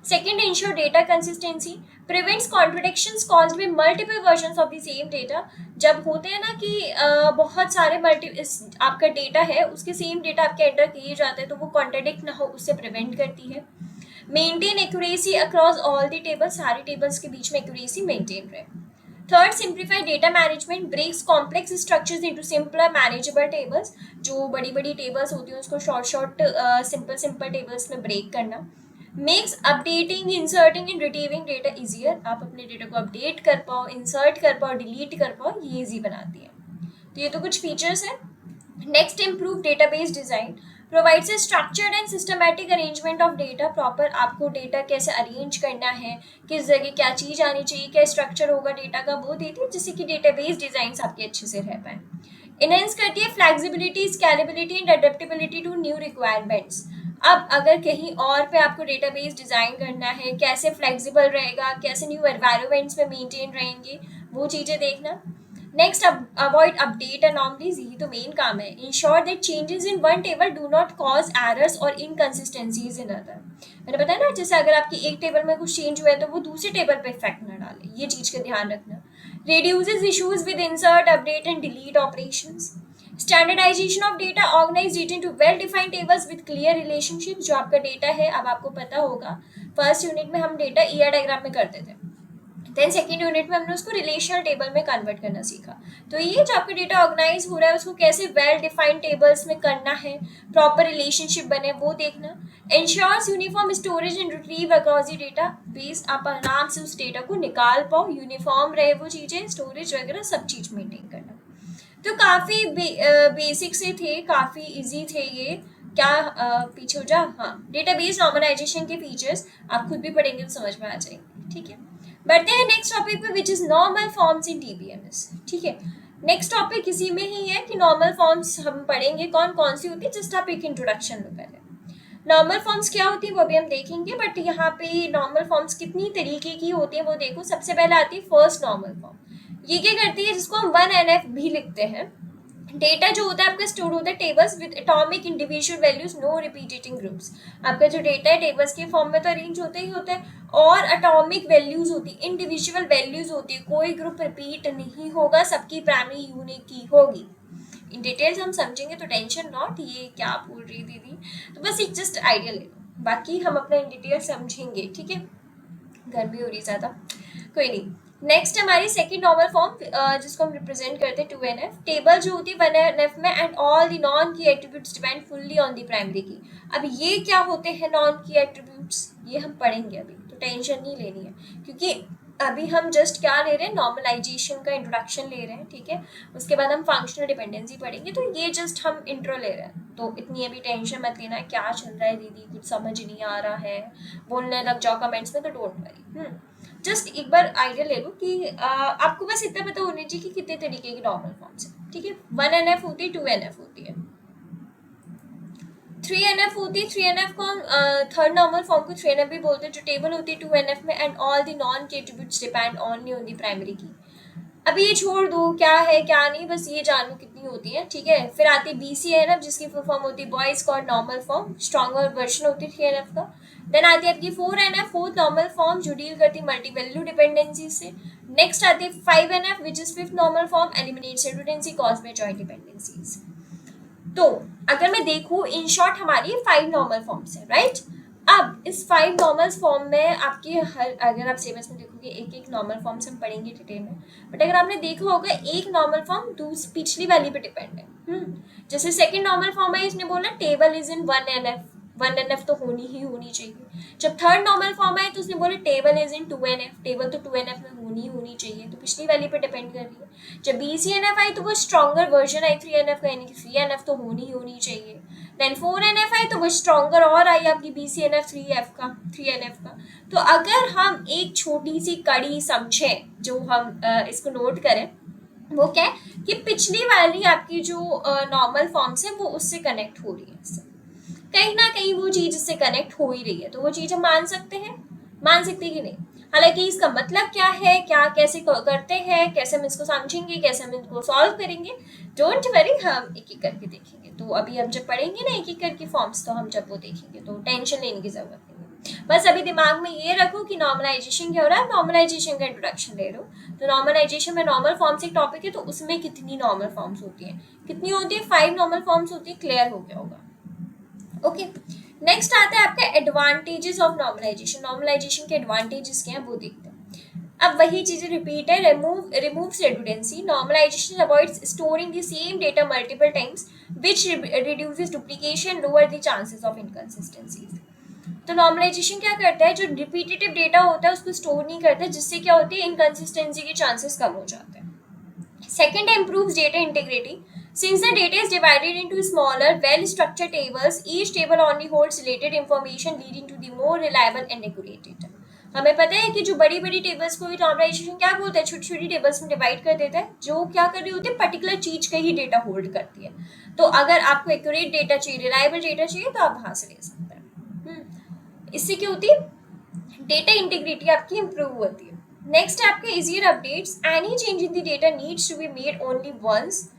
Second, ensure data consistency, prevents contradictions caused by multiple versions of the same data। जब होते हैं ना कि बहुत सारे आपका डेटा है, उसके सेम डेटा आपके एंटर किए जाते हैं तो वो कॉन्ट्राडिक्ट ना हो, उससे प्रिवेंट करती है। Maintain accuracy across all the tables, सारे टेबल्स के बीच में एक्यूरेसी मेंटेन रहे। Third, simplify data management, breaks complex structures into simpler manageable tables. जो बड़ी बड़ी टेबल्स होती हैं उसको शॉर्ट सिंपल टेबल्स में ब्रेक करना। Makes updating, inserting and retrieving data easier, आप अपने डेटा को अपडेट कर पाओ, इंसर्ट कर पाओ, डिलीट कर पाओ, ये इजी बनाती है। तो ये तो कुछ फीचर्स हैं। Next, improve database design, provides a structured and systematic arrangement of data. Proper आपको डेटा कैसे अरेंज करना है, किस जगह क्या चीज़ आनी चाहिए, क्या स्ट्रक्चर होगा डेटा का, वो देती है जिससे कि डेटाबेस डिजाइन आपके अच्छे से रह पाए। इनहेंस करती है flexibility, scalability and adaptability to new requirements. अब अगर कहीं और पे आपको डेटाबेस डिज़ाइन करना है, कैसे फ्लेक्सिबल रहेगा, कैसे न्यू एनवायरनमेंट्स में मेंटेन रहेंगे, वो चीज़ें देखना। नेक्स्ट, अवॉइड अपडेट अनॉमलीज, यही तो मेन काम है। Ensure that changes in one table do not cause errors और इनकंसिस्टेंसीज इन अदर। मैंने बताया ना, जैसे अगर आपकी एक टेबल में कुछ चेंज हुआ है तो वो दूसरे टेबल पे इफेक्ट ना डाले, ये चीज़ का ध्यान रखना। Reduces issues with insert, update and delete operations. Standardization of data, organize data into well defined tables with clear relationship. जो आपका डेटा है, अब आपको पता होगा फर्स्ट यूनिट में हम डेटा ईआर डायग्राम में करते थे, देन सेकेंड यूनिट में हमने उसको रिलेशनल टेबल में कन्वर्ट करना सीखा। तो ये जो आपका डेटा ऑर्गेनाइज हो रहा है उसको कैसे वेल डिफाइंड टेबल्स में करना है, प्रॉपर रिलेशनशिप बने, वो देखना। Ensures uniform storage and retrieve across the data base, आप आराम से उस डेटा को निकाल पाओ, यूनिफॉर्म रहे वो चीज़ें, स्टोरेज वगैरह सब चीज़ मेंटेन करना। तो काफ़ी बेसिक से थे, काफ़ी इजी थे ये। क्या पीछे हो जा, हाँ, डेटाबेस नॉर्मलाइजेशन के फीचर्स आप खुद भी पढ़ेंगे तो समझ में आ जाएंगे, ठीक है। बढ़ते हैं नेक्स्ट टॉपिक पे, which is normal forms in DBMS, ठीक है। नेक्स्ट टॉपिक इसी में ही है कि नॉर्मल फॉर्म्स हम पढ़ेंगे कौन कौन सी होती है, जस्ट आप एक इंट्रोडक्शन लो पहले। नॉर्मल फॉर्म्स क्या होती है वो भी हम देखेंगे, बट यहाँ पे नॉर्मल फॉर्म्स कितनी तरीके की होती है वो देखो। सबसे पहले आती है फर्स्ट नॉर्मल फॉर्म। ये क्या करती है, जिसको हम 1NF भी लिखते हैं। डेटा जो होता है आपका स्टोर होता है tables with atomic individual values, no repeating groups. आपका जो डेटा है टेबल्स के फॉर्म में तो अरेंज होता ही होता है, और एटॉमिक वैल्यूज होती है, इंडिविजुअल वैल्यूज होती है, कोई ग्रुप रिपीट नहीं होगा, सबकी प्राइमरी यूनिक की होगी। इन डिटेल्स हम समझेंगे तो टेंशन नॉट, ये क्या बोल रही दीदी, तो बस एक जस्ट आइडिया ले लो, बाकी हम अपना इन डिटेल समझेंगे, ठीक है। गर्मी हो रही ज़्यादा, कोई नहीं। नेक्स्ट हमारी सेकंड नॉर्मल फॉर्म, जिसको हम रिप्रेजेंट करते हैं 2NF। टेबल जो होती है 1NF में, एंड ऑल द नॉन की attributes depend fully on the primary की। अब ये क्या होते हैं नॉन की एट्रीब्यूट्स, ये हम पढ़ेंगे अभी, तो टेंशन नहीं लेनी है, क्योंकि अभी हम जस्ट क्या ले रहे हैं, नॉर्मलाइजेशन का इंट्रोडक्शन ले रहे हैं, ठीक है। उसके बाद हम फंक्शनल डिपेंडेंसी पढ़ेंगे, तो ये जस्ट हम इंट्रो ले रहे हैं, तो इतनी अभी टेंशन मत लेना है क्या चल रहा है दीदी, कुछ समझ नहीं आ रहा है, बोलने लग जाओ कमेंट्स में, तो डोंट वरी। जस्ट एक बार आइडिया ले लो कि आपको बस इतना पता होना चाहिए कि कितने तरीके की नॉर्मल फॉर्म्स है, ठीक है। 1NF होती है, 2NF होती है, 3NF होती है। 3NF को हम थर्ड नॉर्मल फॉर्म को 3NF भी बोलते हैं, जो टेबल होती है 2NF में, एंड ऑल द नॉन के attributes depend only on the primary की। अभी ये छोड़ दो क्या है क्या नहीं, बस ये जानो कितनी होती है, ठीक है। फिर आती है BCNF, जिसकी फुल फॉर्म होती है boys called normal form, stronger version होती है 3NF का। देन आती है आपकी 4NF, फोर्थ नॉर्मल फॉर्म, जो डील करती है मल्टी वैल्यू डिपेंडेंसी से। नेक्स्ट आती है 5NF, which is fifth normal form, eliminates redundancy caused by joint dependencies. तो अगर मैं देखूं, इन शॉर्ट हमारी 5 नॉर्मल फॉर्म्स है, राइट। अब इस 5 नॉर्मल फॉर्म में आपके अगर आप सिलेबस में देखोगे एक एक नॉर्मल फॉर्म से हम पढ़ेंगे डिटेल में, बट अगर आपने देखा होगा एक नॉर्मल फॉर्म पिछली वाली पे डिपेंड है। जैसे सेकंड नॉर्मल फॉर्म है, इसने बोला टेबल इज इन 1NF तो होनी ही होनी चाहिए। जब थर्ड नॉर्मल फॉर्म है तो उसने बोला table is in 2NF, table तो 2NF में होनी चाहिए, तो पिछली वाली पे डिपेंड कर रही है। जब BCNF आई तो वो स्ट्रॉन्गर वर्जन आई 3NF का, यानी कि 3NF तो होनी चाहिए। देन 4NF आई तो वो स्ट्रॉन्गर और आई आपकी BCNF 3NF का। तो अगर हम एक छोटी सी कड़ी समझें, जो हम इसको नोट करें, वो क्या है कि पिछली वाली आपकी जो नॉर्मल फॉर्म्स है वो उससे कनेक्ट हो रही है, इससे कहीं ना कहीं वो चीज इससे कनेक्ट हो ही रही है, तो वो चीज हम मान सकते हैं कि नहीं। हालांकि इसका मतलब क्या है, क्या कैसे करते हैं, कैसे हम इसको समझेंगे, कैसे हम इसको सॉल्व करेंगे, डोंट वरी, हम एक एक करके देखेंगे। तो अभी हम जब पढ़ेंगे ना एक एक करके फॉर्म्स, तो हम जब वो देखेंगे तो टेंशन लेने की जरूरत नहीं है। बस अभी दिमाग में ये रखो कि नॉर्मलाइजेशन क्या हो रहा है, नॉर्मलाइजेशन का इंट्रोडक्शन ले लो। तो नॉर्मलाइजेशन में नॉर्मल फॉर्म्स एक टॉपिक है, तो उसमें कितनी नॉर्मल फॉर्म्स होती है, कितनी होती है, 5 नॉर्मल फॉर्म्स होती है, क्लियर हो गया होगा। ओके, नेक्स्ट आता है आपका एडवांटेजेस ऑफ नॉर्मलाइजेशन। नॉर्मलाइजेशन के एडवांटेजेस क्या हैं वो देखते हैं। अब वही चीजें रिपीट है, removes redundancy. Normalisation avoids storing the same data multiple times, which reduces duplication, lower the chances of inconsistencies. तो नॉर्मलाइजेशन क्या करता है, जो रिपीटेटिव डेटा होता है उसको स्टोर नहीं करता, जिससे क्या होती है, इनकंसिस्टेंसी के चांसेस कम हो जाते हैं। सेकेंड है improves data integrity. Since the data is divided into smaller, well-structured tables, each table only holds related information, leading to the more reliable and accurate data. हमें पता है कि जो बड़ी बड़ी टेबल्स को नॉर्मलाइजेशन क्या बोलता है, छोटी छोटी टेबल्स में डिवाइड कर देता है, जो क्या कर रही होती है, पर्टिकुलर चीज का ही डेटा होल्ड करती है। तो अगर आपको एक्यूरेट डेटा चाहिए, रिलायबल डेटा चाहिए, तो आप वहां से ले सकते हैं। इससे क्या होती है, डेटा इंटीग्रिटी आपकी इंप्रूव होती है। नेक्स्ट है आपके easier updates. Any change in the data needs to be made only once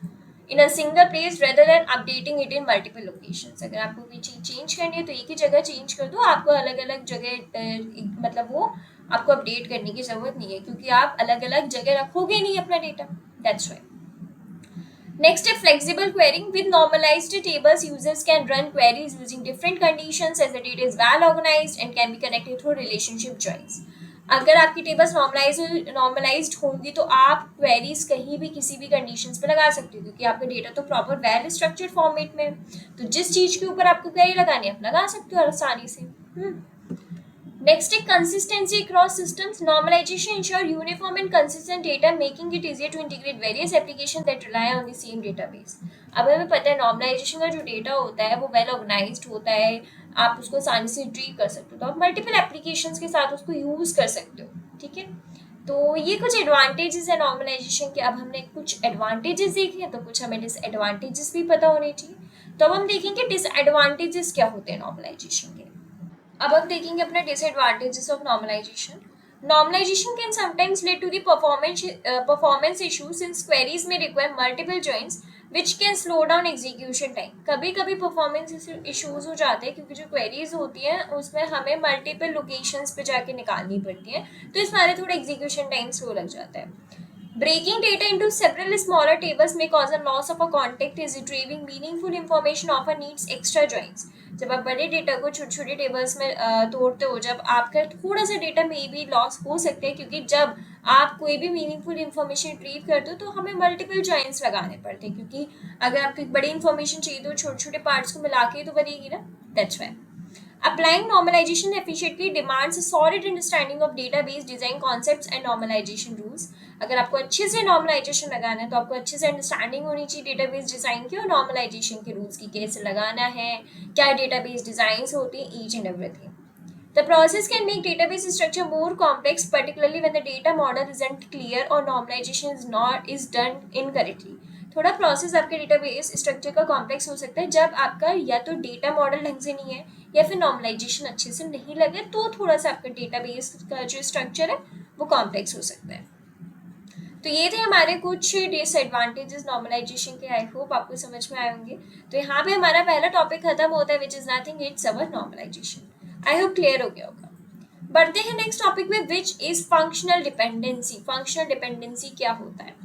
in a single place rather than updating it in multiple locations। अगर आपको कोई चीज चेंज करनी है तो एक ही जगह चेंज कर दो, आपको अलग अलग जगह मतलब वो आपको अपडेट करने की जरूरत नहीं है, क्योंकि आप अलग अलग जगह रखोगे नहीं अपना डेटा, दैट्स व्हाई। नेक्स्ट है flexible querying. With normalized tables users can run queries using different conditions as the data is well organized and can be connected through relationship joins. अगर आपकी टेबल्स नॉर्मलाइज्ड होंगी तो आप queries कहीं भी किसी भी कंडीशंस पे लगा सकते हो, क्योंकि आपका डेटा तो प्रॉपर वेल स्ट्रक्चर्ड फॉर्मेट में है। तो जिस चीज के ऊपर आपको क्वेरी लगानी है आप लगा सकते हो आसानी से। नेक्स्ट है consistency across systems. Normalization ensure uniform and consistent data, making it easier to integrate various application that rely on the same database. अब हमें पता है नॉर्मलाइजेशन का जो डेटा होता है वो वेल ऑर्गेनाइज्ड होता है, आप उसको आसानी से रिट्रीव कर सकते हो, तो आप मल्टीपल एप्लीकेशंस के साथ उसको यूज कर सकते हो। ठीक है, तो ये कुछ एडवांटेजेस है नॉर्मलाइजेशन के। अब हमने कुछ एडवांटेजेस देखे हैं तो कुछ हमें डिसएडवांटेजेस भी पता होने चाहिए। तो अब हम देखेंगे डिसएडवांटेजेस क्या होते हैं नॉर्मलाइजेशन के। अब हम देखेंगे अपने disadvantages of normalization. Normalization can sometimes lead to the performance issues since queries may require multiple joins which can slow down execution time. कभी कभी performance issues हो जाते हैं क्योंकि जो queries होती हैं उसमें हमें multiple locations पे जाके निकालनी पड़ती हैं, तो इस मारे थोड़ा execution time slow लग जाता है। Breaking data into several smaller tables may cause a loss of a context as retrieving meaningful information often needs extra joins. जब आप बड़े डेटा को छोटे छोटे टेबल्स में तोड़ते हो, जब आपका थोड़ा सा डेटा में भी लॉस हो सकता है, क्योंकि जब आप कोई भी मीनिंगफुल इन्फॉर्मेशन रिट्रीव करते हो तो हमें मल्टीपल जॉइंट्स लगाने पड़ते हैं, क्योंकि अगर आपको एक बड़ी इन्फॉर्मेशन चाहिए तो छोटे छोटे पार्ट्स को मिला के तो बनेगी ना, that's why. Applying normalization efficiently demands a solid understanding of database design concepts and normalization rules. अगर आपको अच्छे से normalization लगाना है तो आपको अच्छे से understanding होनी चाहिए database design की और normalization के rules की, कैसे लगाना है, क्या database designs होती हैं, each and everything. The process can make database structure more complex, particularly when the data model isn't clear or normalization is done incorrectly. थोड़ा प्रोसेस आपके डेटाबेस स्ट्रक्चर का कॉम्प्लेक्स हो सकता है जब आपका या तो डेटा मॉडल ढंग से नहीं है या फिर नॉर्मलाइजेशन अच्छे से नहीं लगे, तो थोड़ा सा आपका डेटाबेस का जो स्ट्रक्चर है वो कॉम्प्लेक्स हो सकता है। तो ये थे हमारे कुछ डिसएडवांटेजेस नॉर्मलाइजेशन के। आई होप आपको समझ में आए होंगे। तो यहाँ पे हमारा पहला टॉपिक खत्म होता है, which is nothing, it's our normalization. I hope clear हो गया होगा। बढ़ते हैं नेक्स्ट टॉपिक में, which is functional dependency. Functional dependency क्या होता है?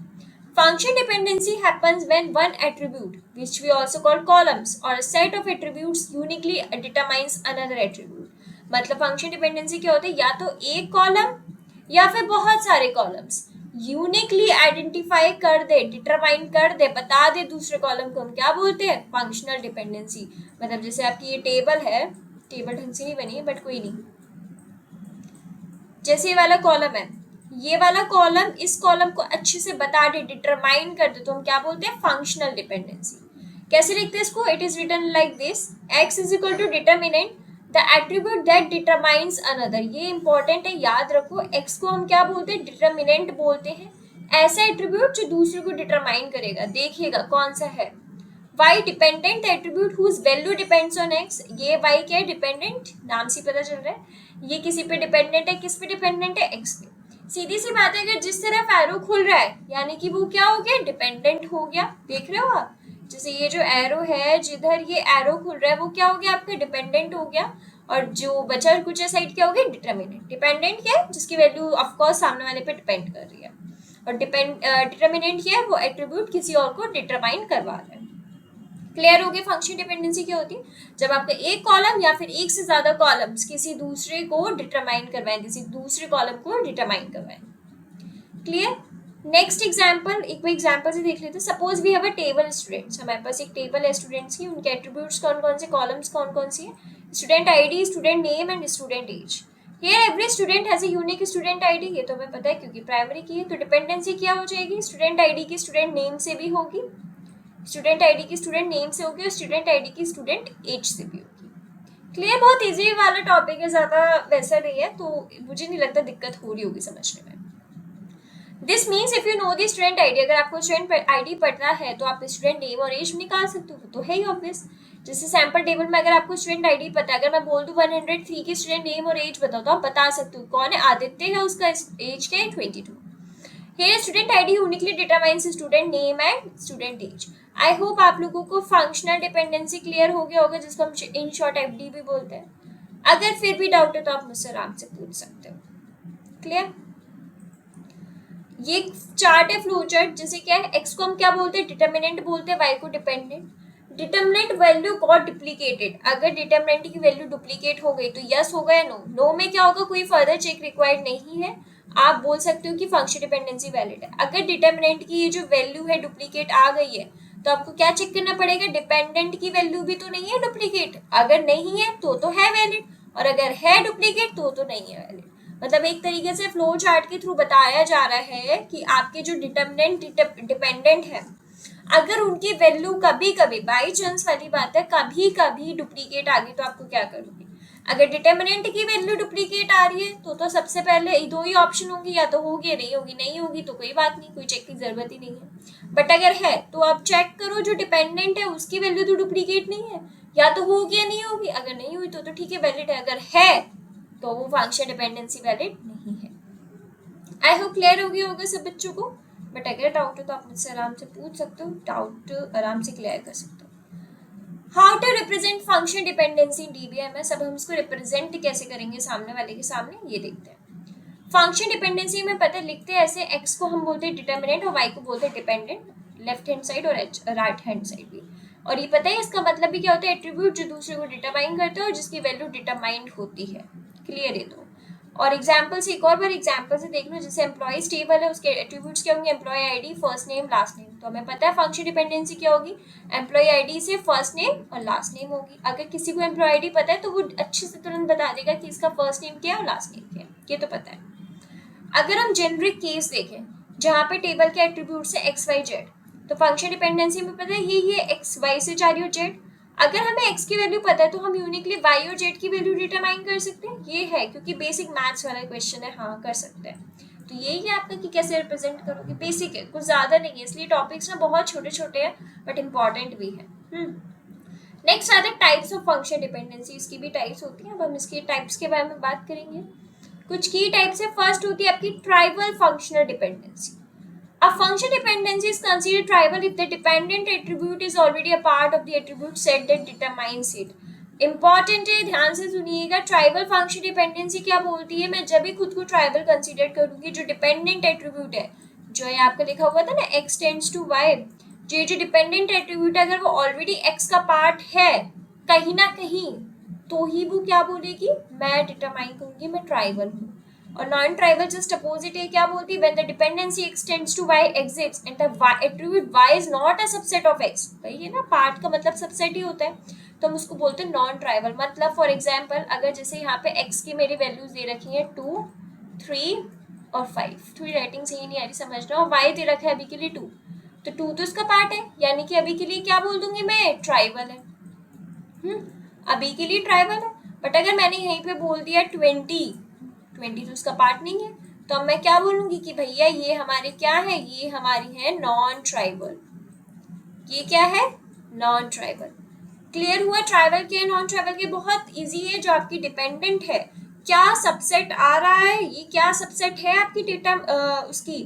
Function dependency happens when one attribute, which we also call columns, or a set of attributes uniquely determines another attribute. मतलब function dependency क्या होता है? या तो एक कॉलम या फिर बहुत सारे कॉलम्स यूनिकली आइडेंटिफाई कर दे, डिटरमाइन कर दे, बता दे दूसरे कॉलम को, हम क्या बोलते हैं? Functional dependency. मतलब जैसे आपकी ये टेबल है, टेबल ढंग से नहीं बनी है बट कोई नहीं, जैसे ये वाला कॉलम है, ये वाला कॉलम इस कॉलम को अच्छे से बता दे, डिटरमाइन कर दे, तो हम क्या बोलते हैं? Functional dependency. कैसे लिखते हैं इसको? It is written like this, x is equal to determinant the attribute that determines another. ये इंपॉर्टेंट है, याद रखो। x को हम क्या बोलते हैं? डिटरमिनेंट बोलते हैं, ऐसा एट्रीब्यूट जो दूसरे को डिटरमाइन करेगा। देखिएगा कौन सा है। y dependent attribute whose value depends on x। ये y क्या है? डिपेंडेंट, नाम से पता चल रहा है। ये किसी पे डिपेंडेंट है, किस पे डिपेंडेंट है? x पे। सीधी सी बात है, अगर जिस तरफ एरो खुल रहा है यानी कि वो क्या हो गया? डिपेंडेंट हो गया। देख रहे हो आप, जैसे ये जो एरो है, जिधर ये एरो खुल रहा है वो क्या हो गया? आपका डिपेंडेंट हो गया। और जो बचा कुछ साइड क्या हो गया? डिटरमिनेंट। डिपेंडेंट क्या है? जिसकी वैल्यू ऑफ कोर्स सामने वाले पे डिपेंड कर रही है। और डिटरमिनेंट क्या है? वो एट्रीब्यूट किसी और को डिटरमाइन करवा रहा है। क्लियर हो गया फंक्शन डिपेंडेंसी क्या होती है? जब आपका एक कॉलम या फिर एक से ज्यादा कॉलम्स किसी दूसरे को डिटरमाइन करवाएं, किसी दूसरे कॉलम को डिटरमाइन करवाएं। क्लियर? नेक्स्ट एग्जांपल, एक एग्जांपल से देख लेते हैं। Suppose we have a table students, हमारे पास एक टेबल है स्टूडेंट्स की, उनके एट्रीब्यूट्स कौन कौन से, कॉलम्स कौन कौन सी है? Student ID, student name and student age. Here every student has a unique student ID, ये तो हमें पता है क्योंकि प्राइमरी की है। तो डिपेंडेंसी क्या हो जाएगी? स्टूडेंट आईडी की स्टूडेंट नेम से भी होगी, स्टूडेंट आईडी की स्टूडेंट नेम से होगी और स्टूडेंट आईडी की स्टूडेंट एज से भी होगी। क्लियर? बहुत इजी वाला टॉपिक है, ज्यादा वैसा नहीं है, तो मुझे नहीं लगता दिक्कत हो रही होगी समझने में। This means if you know the student ID, अगर आपको स्टूडेंट आईडी पता है तो आप स्टूडेंट नेम और एज निकाल सकते हो, तो है ही ऑब्वियस। जैसे सैंपल टेबल में अगर आपको स्टूडेंट आईडी पता है, अगर मैं बोल दूं 103 की स्टूडेंट नेम और एज बताओ तो आप बता सकते हो कौन है? आदित्य है, उसका एज क्या है? 22। Here student ID uniquely determines student name and student age. I hope आप लोगों को फंक्शनल डिपेंडेंसी क्लियर हो गया होगा, जिसको हम इन शॉर्ट एफडी भी बोलते हैं। अगर फिर भी डाउट है तो आप मुझसे आराम से पूछ सकते हो। क्लियर? ये चार्ट है, फ्लो चार्ट। जैसे क्या है, x को हम क्या बोलते हैं? डिटरमिनेंट बोलते हैं, y को dependent. Determinant value got duplicated, अगर डिटर्मिनेंट की वैल्यू डुप्लीकेट हो गई तो यस होगा या नो? नो में क्या होगा, कोई फर्दर चेक रिक्वायर्ड नहीं है, आप बोल सकते हो कि फंक्शन डिपेंडेंसी वैलिड है। अगर डिटर्मिनेंट की ये जो वैल्यू है डुप्लीकेट आ गई है तो आपको क्या चेक करना पड़ेगा, डिपेंडेंट की वैल्यू भी तो नहीं है डुप्लीकेट, अगर नहीं है तो है वैलिड, और अगर है डुप्लीकेट तो नहीं है वैलिड। मतलब एक तरीके से फ्लो चार्ट के थ्रू बताया जा रहा है कि आपके जो डिटर्मिनेंट डिपेंडेंट है, अगर उनकी वैल्यू कभी कभी, बाई चांस वाली बात है, कभी कभी डुप्लीकेट आ गई तो आपको क्या करोगे? अगर डिटर्मिनेंट की वैल्यू डुप्लीकेट आ रही है तो सबसे पहले दो ही ऑप्शन होंगी, या तो होगी या नहीं होगी, नहीं होगी तो कोई बात नहीं, कोई चेक की जरूरत ही नहीं है। बट अगर है तो आप चेक करो जो डिपेंडेंट है उसकी वैल्यू तो डुप्लीकेट नहीं है, या तो होगी या नहीं होगी, अगर नहीं हुई तो ठीक है वैलिड है, अगर है तो वो फंक्शन डिपेंडेंसी वैलिड नहीं है। आई होप क्लियर हो गया होगा सब बच्चों को। बट अगर डाउट हो तो आप मुझसे आराम से पूछ सकते हो, डाउट आराम से क्लियर कर सकते हो। How to represent function dependency in DBMS, अब हम इसको रिप्रेजेंट कैसे करेंगे सामने वाले के सामने, ये देखते हैं। फंक्शन डिपेंडेंसी में पता लिखते हैं ऐसे, एक्स को हम बोलते हैं डिटर्मिनेंट और वाई को बोलते हैं डिपेंडेंट, लेफ्ट हैंड साइड और राइट हैंड साइड भी। और ये पता है इसका मतलब भी क्या होता है, एट्रीब्यूट जो दूसरे को डिटरमाइन करते हैं और जिसकी वैल्यू डिटरमाइंड होती है। क्लियर है? तो और एग्जाम्पल से एक और बार एग्जाम्पल से देख लो, जैसे एम्प्लॉइज टेबल है, उसके एट्रीब्यूट्स क्या होंगे, employee ID, first name, last name. तो हमें पता है फंक्शन डिपेंडेंसी क्या होगी, एम्प्लॉय आईडी से फर्स्ट नेम और लास्ट नेम होगी। अगर किसी को एम्प्लॉय आईडी पता है तो वो अच्छे से तुरंत बता देगा कि इसका फर्स्ट नेम क्या है और लास्ट नेम क्या है, ये तो पता है। अगर हम जेनरिक केस देखें जहाँ पे टेबल के एट्रीब्यूट्स है एक्स वाई जेड, तो फंक्शन डिपेंडेंसी में पता है ये एक्स वाई से जा रही हो जेड, अगर हमें x की वैल्यू पता है तो हम यूनिकली y और z की वैल्यू डिटरमाइन कर सकते हैं। ये है क्योंकि बेसिक मैथ्स वाला क्वेश्चन है, हाँ कर सकते हैं। तो यही है आपका कि कैसे रिप्रेजेंट करोगे, बेसिक है, कुछ ज्यादा नहीं है, इसलिए टॉपिक्स ना बहुत छोटे छोटे हैं बट इंपॉर्टेंट भी है। नेक्स्ट आते हैं टाइप्स ऑफ फंक्शन डिपेंडेंसी, इसकी भी टाइप्स होती हैं, अब हम इसकी टाइप्स के बारे में बात करेंगे। कुछ की टाइप्स है, फर्स्ट होती है आपकी tribal functional dependency. A function dependency is considered tribal if the dependent attribute is already a part of the attribute set that determines it. Important है, ध्यान से सुनिएगा। ट्राइबल फंक्शन डिपेंडेंसी क्या बोलती है, मैं जब भी खुद को ट्राइबल कंसीडर करूंगी, जो डिपेंडेंट एट्रीब्यूट है, जो ये आपका लिखा हुआ था ना x टेंड्स टू y, जो डिपेंडेंट एट्रीब्यूट है अगर वो ऑलरेडी x का पार्ट है कहीं ना कहीं, तो ही वो क्या बोलेगी, मैं डिटरमाइन करूंगी मैं ट्राइबल हूँ। और नॉन ट्राइबल जस्ट अपोजिट है, क्या बोलती है, when the dependency extends to y exists and the attribute y is not a subset of x, भाई ये ना पार्ट का मतलब सबसेट ही होता है, तो हम उसको बोलते हैं नॉन ट्राइबल। मतलब फॉर एग्जांपल अगर जैसे यहाँ पे x की मेरी वैल्यूज दे रखी है 2, 3 और 5, थोड़ी राइटिंग सही नहीं आ रही समझना, और y दे रखा है अभी के लिए 2, तो 2 तो इसका पार्ट है, यानी कि अभी के लिए क्या बोल दूंगी मैं, ट्राइबल है। अभी के लिए ट्राइबल है। बट अगर मैंने यहीं पे बोल दिया 20 तो उसका पार्ट नहीं है, तो अब मैं क्या बोलूंगी कि भैया ये हमारे क्या है, ये हमारी है नॉन ट्राइबल, ये क्या है, नॉन ट्राइबल। क्लियर हुआ? ट्राइबल के नॉन ट्राइबल के बहुत इजी है, जो आपकी डिपेंडेंट है क्या सबसेट आ रहा है, ये क्या सबसेट है आपकी डेटा उसकी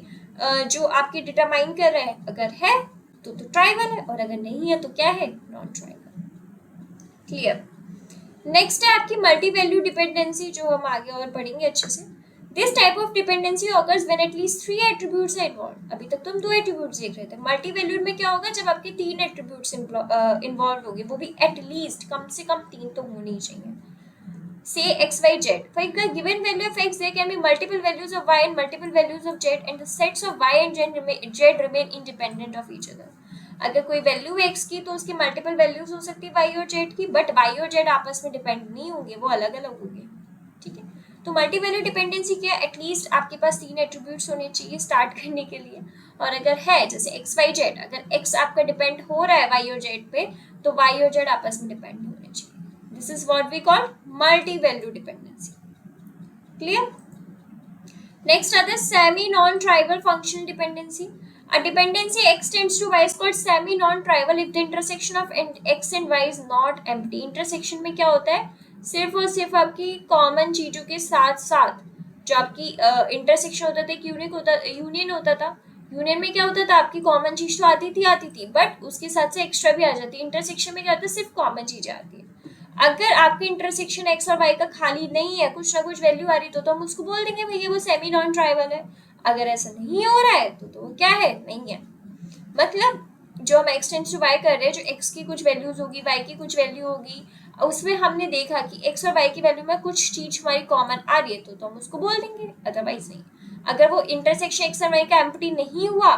जो आपकी डिटरमाइन कर रहे हैं, अगर है तो ट्राइबल है, और अगर नहीं है तो क्या है, नॉन ट्राइबल। क्लियर? नेक्स्ट है आपकी मल्टी वैल्यू डिपेंडेंसी, जो हम आगे और पढ़ेंगे अच्छे से। This type of dependency occurs when at least 3 attributes are involved. अभी तक तो हम 2 एट्रीब्यूट्स देख रहे थे, मल्टी वैल्यू में क्या होगा, जब आपके 3 एट्रीब्यूट्स इन्वॉल्व होंगे, वो भी एटलीस्ट कम से कम 3 तो होने ही चाहिए। Say x, y, z. For a given value of x, there can be multiple values of y and multiple values of z, and the sets of y and z remain independent of each other. अगर कोई value है x की तो उसकी multiple values हो सकती है y और z की, बट y और z आपस में डिपेंड नहीं होंगे, वो अलग अलग होंगे। ठीक है, तो मल्टी वैल्यू डिपेंडेंसी क्या है, एटलीस्ट आपके पास 3 एट्रीब्यूट्स होने चाहिए स्टार्ट करने के लिए, और अगर है जैसे x, y, z, अगर x आपका डिपेंड हो रहा है y और z पे, तो y और z आपस में डिपेंड होने चाहिए। This is what we call multi-value dependency. Clear? Next are the semi-non-trivial functional dependency. A dependency x tends to y is called semi-non-trivial if the intersection of x and y is not empty. Intersection में क्या होता है, सिर्फ और सिर्फ आपकी common चीजों के साथ साथ जो आपकी इंटरसेक्शन होता था, यूनियन होता था। यूनियन में क्या होता था, आपकी कॉमन चीज तो आती थी, बट उसके साथ से एक्स्ट्रा भी आ जाती है। इंटरसेक्शन में क्या होता है, सिर्फ कॉमन चीजें आती है। अगर आपके इंटरसेक्शन x और y का खाली नहीं है, कुछ ना कुछ वैल्यू आ रही तो हम उसको बोल देंगे भैया वो सेमी नॉन ट्राइबल है। अगर ऐसा नहीं हो रहा है तो क्या है, नहीं है। मतलब जो हम x टेंस टू y कर रहे हैं, जो x की कुछ वैल्यूज होगी, y की कुछ वैल्यू होगी, उसमें हमने देखा कि x और y की वैल्यू में कुछ चीज हमारी कॉमन आ रही है तो हम उसको बोल देंगे, अदरवाइज नहीं। अगर वो इंटरसेक्शन x और y का एम्प्टी नहीं हुआ,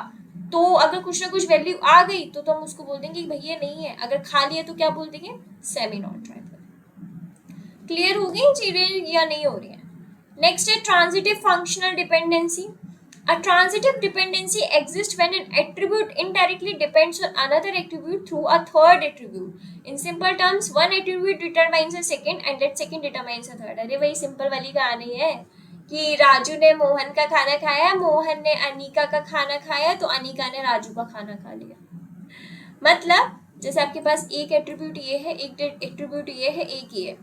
तो अगर कुछ ना कुछ वैल्यू आ गई तो हम उसको बोल देंगे भैया नहीं है। अगर खाली है तो क्या बोल देंगे, सेमी नॉन ट्राइबल। क्लियर हो गई चीजें या नहीं हो रही है? नेक्स्ट है transitive functional dependency. A transitive dependency exists when an attribute indirectly depends on another attribute through a third attribute. In simple terms, one attribute determines a second and that second determines a third. अरे वही simple वाली कहानी है कि राजू ने मोहन का खाना खाया, मोहन ने अनिका का खाना खाया, तो अनिका ने राजू का खाना खा लिया। मतलब जैसे आपके पास एक एट्रीब्यूट ये है, एक एट्रीब्यूट ये है, एक ये,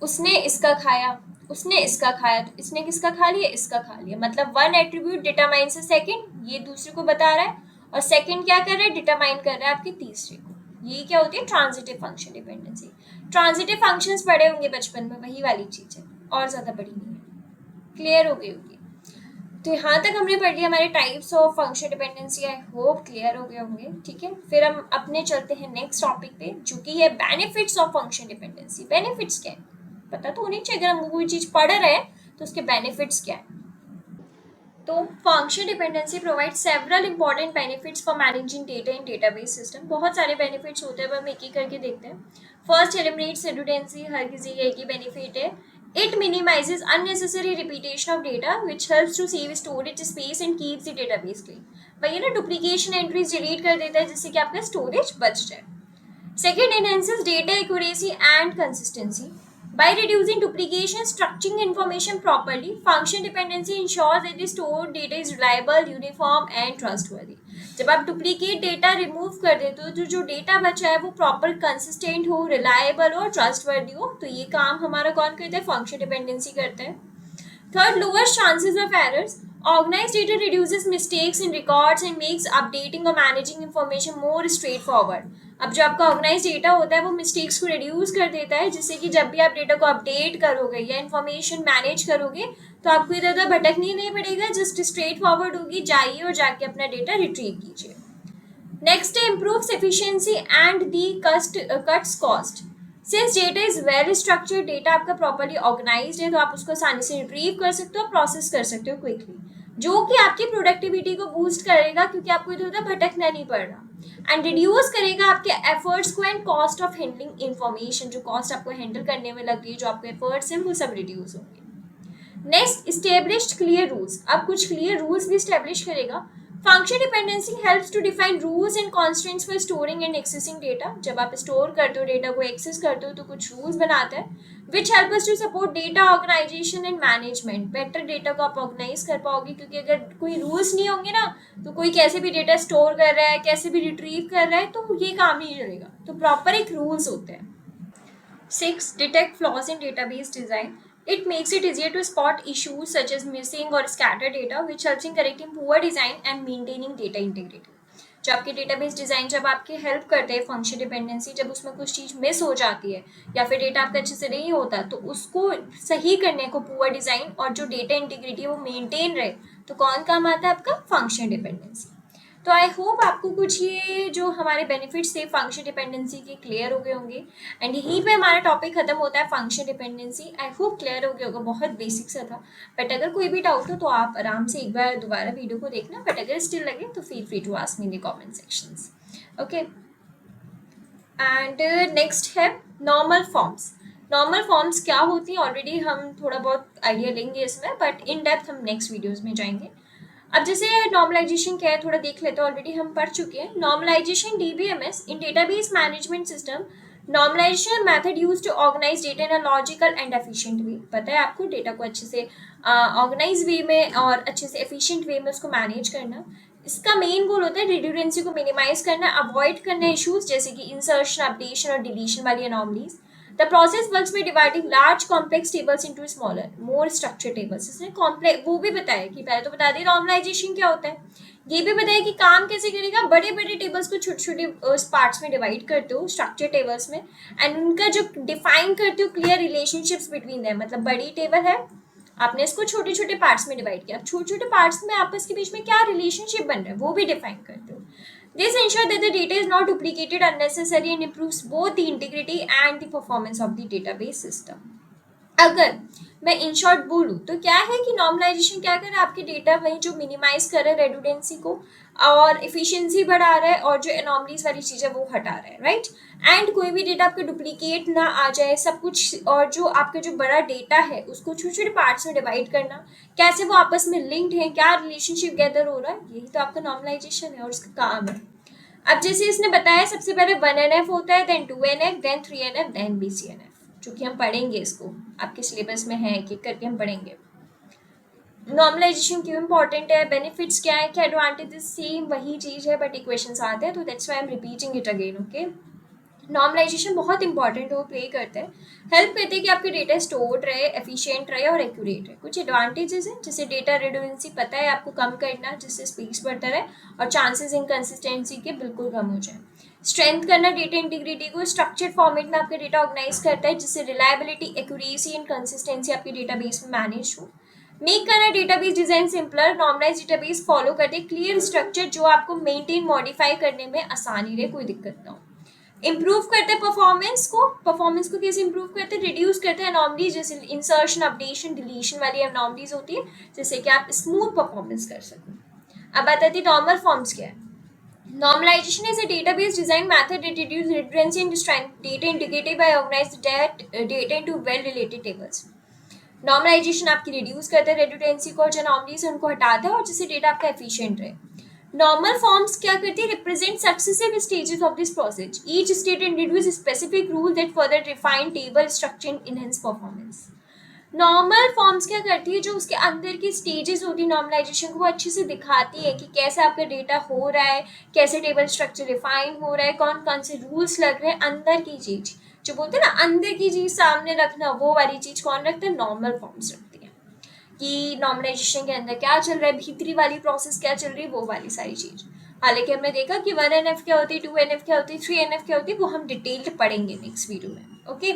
उसने इसका खाया, उसने इसका खाया, तो इसने किसका खा लिया, इसका खा लिया। मतलब one attribute determines a second, ये दूसरे को बता रहा है, और सेकंड क्या कर रहा है, डिटरमाइन कर रहा है आपके तीसरे को। ये क्या होती है, transitive function dependency. Transitive functions पढ़े होंगे बचपन में, वही वाली चीज है, और ज्यादा बड़ी नहीं है। क्लियर हो गई होगी? तो यहाँ तक हमने पढ़ लिया हमारे types of function dependency. I hope clear हो गए होंगे। ठीक है, फिर हम अपने चलते हैं नेक्स्ट टॉपिक पे, जो कि है benefits of function dependency. Benefits क्या है पता तो होनी चाहिए, अगर हम कोई चीज पढ़ रहे हैं तो उसके बेनिफिट्स क्या है। तो function dependency provide several important benefits for managing data in database system. बहुत सारे बेनिफिट्स होते हैं, हम एक एक करके देखते हैं। फर्स्ट, एलिमिनेट्स रिडंडेंसी, हर किसी का एक ही बेनिफिट है। It minimizes unnecessary repetition of data which helps to save storage space and keeps the database clean. वही ना, डुप्लीकेशन एंट्रीज डिलीट कर देता है जिससे कि आपका स्टोरेज बच जाए। Second, enhances data accuracy and consistency. By reducing duplication, structuring information properly, function dependency ensures that the stored data is reliable, uniform and trustworthy. जब आप डुप्लीकेट डेटा रिमूव कर देते हो तो जो डेटा बचा है वो प्रॉपर, कंसिस्टेंट हो, रिलायबल और ट्रस्टवर्दी हो, तो ये काम हमारा कौन करता है, फंक्शन डिपेंडेंसी करता है। Third, lowers chances of errors. Organized data reduces mistakes in records and makes updating or managing information more straightforward. अब जो आपका ऑर्गेनाइज डेटा होता है वो मिस्टेक्स को रिड्यूस कर देता है, जिससे कि जब भी आप डेटा को अपडेट करोगे या इन्फॉर्मेशन मैनेज करोगे तो आपको इधर उधर भटकनी नहीं पड़ेगा, जस्ट स्ट्रेट फॉरवर्ड होगी, जाइए और जाके अपना डेटा रिट्रीव कीजिए। नेक्स्ट है improves efficiency and the cuts cost. Since data is well structured, data आपका प्रॉपर्ली ऑर्गेनाइज्ड है तो आप उसको आसानी से रिट्रीव कर सकते हो, प्रोसेस कर सकते हो क्विकली, जो कि आपकी प्रोडक्टिविटी को बूस्ट करेगा क्योंकि आपको इधर उधर भटकना नहीं पड़ रहा, एंड रिड्यूस करेगा आपके एफर्ट्स को and cost of handling information. जो कॉस्ट आपको हैंडल करने में लग रही है, जो आपके एफर्ट्स हैं, वो सब रिड्यूस होंगे। Next, established clear rules. अब कुछ क्लियर रूल्स भी इस्टेब्लिश करेगा। Function dependency helps to define rules and constants for storing and accessing data. जब आप स्टोर करते हो, डेटा को एक्सेस करते हो, तो कुछ रूल्स बनाता है which help us to support data organization and management। Better data को आप ऑर्गेनाइज कर पाओगे, क्योंकि अगर कोई रूल्स नहीं होंगे ना तो कोई कैसे भी डेटा स्टोर कर रहा है, कैसे भी रिट्रीव कर रहा है, तो ये काम नहीं चलेगा। तो प्रॉपर एक रूल्स होते हैं। 6, detect flaws in database design. It makes it easier to spot issues such as missing or scattered data, which helps in correcting poor design and maintaining data integrity। जब आपके डेटाबेस डिजाइन जब आपके help करते हैं function dependency, जब उसमें कुछ चीज़ miss हो जाती है या फिर डेटा आपका अच्छे से नहीं होता, तो उसको सही करने को पुअर डिजाइन और जो डेटा इंटीग्रिटी है वो मेंटेन रहे, तो कौन काम आता है आपका, फंक्शन डिपेंडेंसी। तो आई होप आपको कुछ ये जो हमारे बेनिफिट्स थे फंक्शन डिपेंडेंसी के क्लियर हो गए होंगे, एंड यहीं पे हमारा टॉपिक खत्म होता है फंक्शन डिपेंडेंसी। आई होप क्लियर हो गया होगा, बहुत बेसिक सा था, बट अगर कोई भी डाउट हो तो आप आराम से एक बार दोबारा वीडियो को देखना, बट अगर स्टिल लगे तो feel free to ask me in the comment sections. Okay, and next है नॉर्मल फॉर्म्स। नॉर्मल फॉर्म्स क्या होती हैं ऑलरेडी हम थोड़ा बहुत आइडिया लेंगे इसमें, बट इन डेप्थ हम नेक्स्ट वीडियोज़ में जाएंगे। अब जैसे नॉर्मलाइजेशन क्या है थोड़ा देख लेते हैं, ऑलरेडी हम पढ़ चुके हैं। Normalization DBMS in database management system, normalization method use to organize data in a logical and efficient way. पता है आपको, डेटा को अच्छे से ऑर्गेनाइज वे में और अच्छे से एफिशिएंट वे में उसको मैनेज करना। इसका मेन गोल होता है रिड्यूरेंसी को मिनिमाइज करना, अवॉइड करना इशूज जैसे कि इंसर्शन, अपडेशन और डिलीशन वाली anomalies. The process works by dividing large complex tables into smaller, more structured tables। इसने कॉम्प्लेक्स वो भी बताया कि पहले तो बता दिया नॉर्मलाइजेशन क्या होता है, ये भी बताया कि काम कैसे करेगा। बड़े बड़े टेबल्स को छोटे छोटे पार्ट्स में डिवाइड करते हो, स्ट्रक्चर टेबल्स में, एंड उनका जो डिफाइन करते हो क्लियर रिलेशनशिप्स बिटवीन देम। मतलब बड़ी टेबल है, आपने इसको छोटे छोटे पार्ट्स में डिवाइड किया, छोटे छोटे पार्ट्स में आपस के बीच में क्या रिलेशनशिप बन रहा है वो भी डिफाइन करते हो। This ensures that the data is not duplicated unnecessarily and improves both the integrity and the performance of the database system. अगर मैं इन शॉर्ट बोलूँ तो क्या है कि नॉर्मलाइजेशन क्या कर रहा है, आपके डेटा में जो मिनिमाइज कर रहा है रेडुडेंसी को और इफिशिएंसी बढ़ा रहा है और जो एनॉमलीज वाली चीज़ है वो हटा रहा है, राइट। एंड कोई भी डेटा आपका डुप्लीकेट ना आ जाए सब कुछ, और जो आपका जो बड़ा डेटा है उसको छोटे छोटे पार्ट्स में डिवाइड करना, कैसे वो आपस में लिंक्ड है, क्या रिलेशनशिप गैदर हो रहा है, यही तो आपका नॉर्मलाइजेशन है और उसका काम है। अब जैसे इसने बताया सबसे पहले 1NF होता है, then 2NF, then 3NF, then BCNF, जो कि हम पढ़ेंगे, इसको आपके सिलेबस में है, एक करके हम पढ़ेंगे। नॉर्मलाइजेशन क्यों इंपॉर्टेंट है, बेनिफिट्स क्या है, क्या एडवांटेजेस, सेम वही चीज है बट इक्वेशंस आते हैं, तो that's why I am repeating it again. Okay, normalization बहुत इंपॉर्टेंट रोल प्ले करते हैं, हेल्प करते हैं कि आपके डेटा स्टोर्ड रहे, एफिशिएंट रहे और एक्यूरेट रहे। कुछ एडवांटेजेस हैं जैसे डेटा रिडंडेंसी पता है आपको कम करना, जिससे स्पेस बढ़ता रहे और चांसेस इनकंसिस्टेंसी के बिल्कुल कम हो जाए। स्ट्रेंथ करना डेटा इंटीग्रिटी को, स्ट्रक्चर्ड फॉर्मेट में आपका डेटा ऑर्गेनाइज करता है जिससे रिलायबिलिटी, एक्यूरेसी एंड कंसिस्टेंसी आपके डेटाबेस में मैनेज हो। मेक करना database design simpler, normalize database follow करते क्लियर स्ट्रक्चर जो आपको मेंटेन मॉडिफाई करने में आसानी रहे, कोई दिक्कत ना हो। इम्प्रूव करते हैं परफॉर्मेंस को कैसे इम्प्रूव करते हैं, रिड्यूस करते हैं एनॉमलीज, जैसे इंसर्शन, अपडेशन, डिलीशन वाली एनॉमलीज होती है, जिससे कि आप स्मूथ परफॉर्मेंस कर सकें। अब बताती है नॉर्मल फॉर्म्स क्या है। Normalization is a database design method that reduces redundancy and strength data integrated by organized data into well-related tables. Normalization आपकी रिड्यूस करता है रेडुडेंसी को, जो एनॉमलीज उनको हटाता है और जिससे डेटा आपका एफिशिएंट रहे। नॉर्मल फॉर्म्स क्या करती है, represent successive stages of this process, each state introduce specific rule that further define table structure and enhance performance. Normal forms क्या करती है, जो उसके अंदर की स्टेजेस होती है नॉर्मलाइजेशन को, वो अच्छे से दिखाती है कि कैसे आपका डेटा हो रहा है, कैसे टेबल स्ट्रक्चर रिफाइन हो रहा है, कौन कौन से रूल्स लग रहे हैं, अंदर की चीज जो बोलते हैं ना, अंदर की चीज सामने रखना, वो वाली चीज कौन रखता है, नॉर्मल फॉर्म्स रखती है कि नॉर्मलाइजेशन के अंदर क्या चल रहा है, भीतरी वाली प्रोसेस क्या चल रही है, वो वाली सारी चीज। हालांकि हमने देखा कि 1NF क्या होती है, 2NF क्या होती है, 3NF क्या होती है, वो हम डिटेल्ड पढ़ेंगे नेक्स्ट वीडियो में। Okay,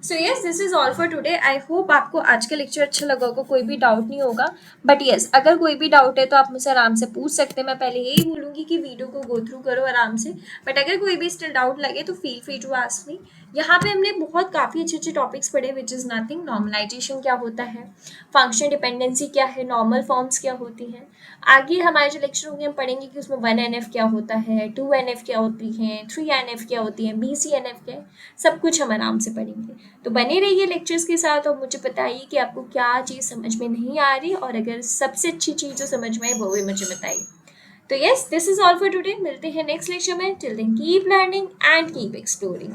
so yes, this is all for today. I hope आपको आज का लेक्चर अच्छा लगा होगा, कोई भी डाउट नहीं होगा। बट यस, अगर कोई भी डाउट है तो आप मुझसे आराम से पूछ सकते हैं। मैं पहले यही बोलूँगी कि वीडियो को गो थ्रू करो आराम से, बट अगर कोई भी स्टिल डाउट लगे तो feel free to ask me. यहाँ पे हमने बहुत काफ़ी अच्छे अच्छे टॉपिक्स पढ़े, विच इज़ नथिंग, नॉर्मलाइजेशन क्या होता है, फंक्शन डिपेंडेंसी क्या है, नॉर्मल फॉर्म्स क्या होती हैं। आगे हमारे जो लेक्चर होंगे हम पढ़ेंगे कि उसमें 1NF क्या होता है, 2NF क्या होती हैं, 3NF क्या होती है, BCNF क्या है, सब कुछ हम आराम से पढ़ेंगे। तो बने रहिए लेक्चर्स के साथ और मुझे बताइए कि आपको क्या चीज़ समझ में नहीं आ रही, और अगर सबसे अच्छी चीज़ जो समझ में आए वो भी मुझे बताइए। तो yes, this is all for today. मिलते हैं नेक्स्ट लेक्चर में। Till then keep learning and keep exploring.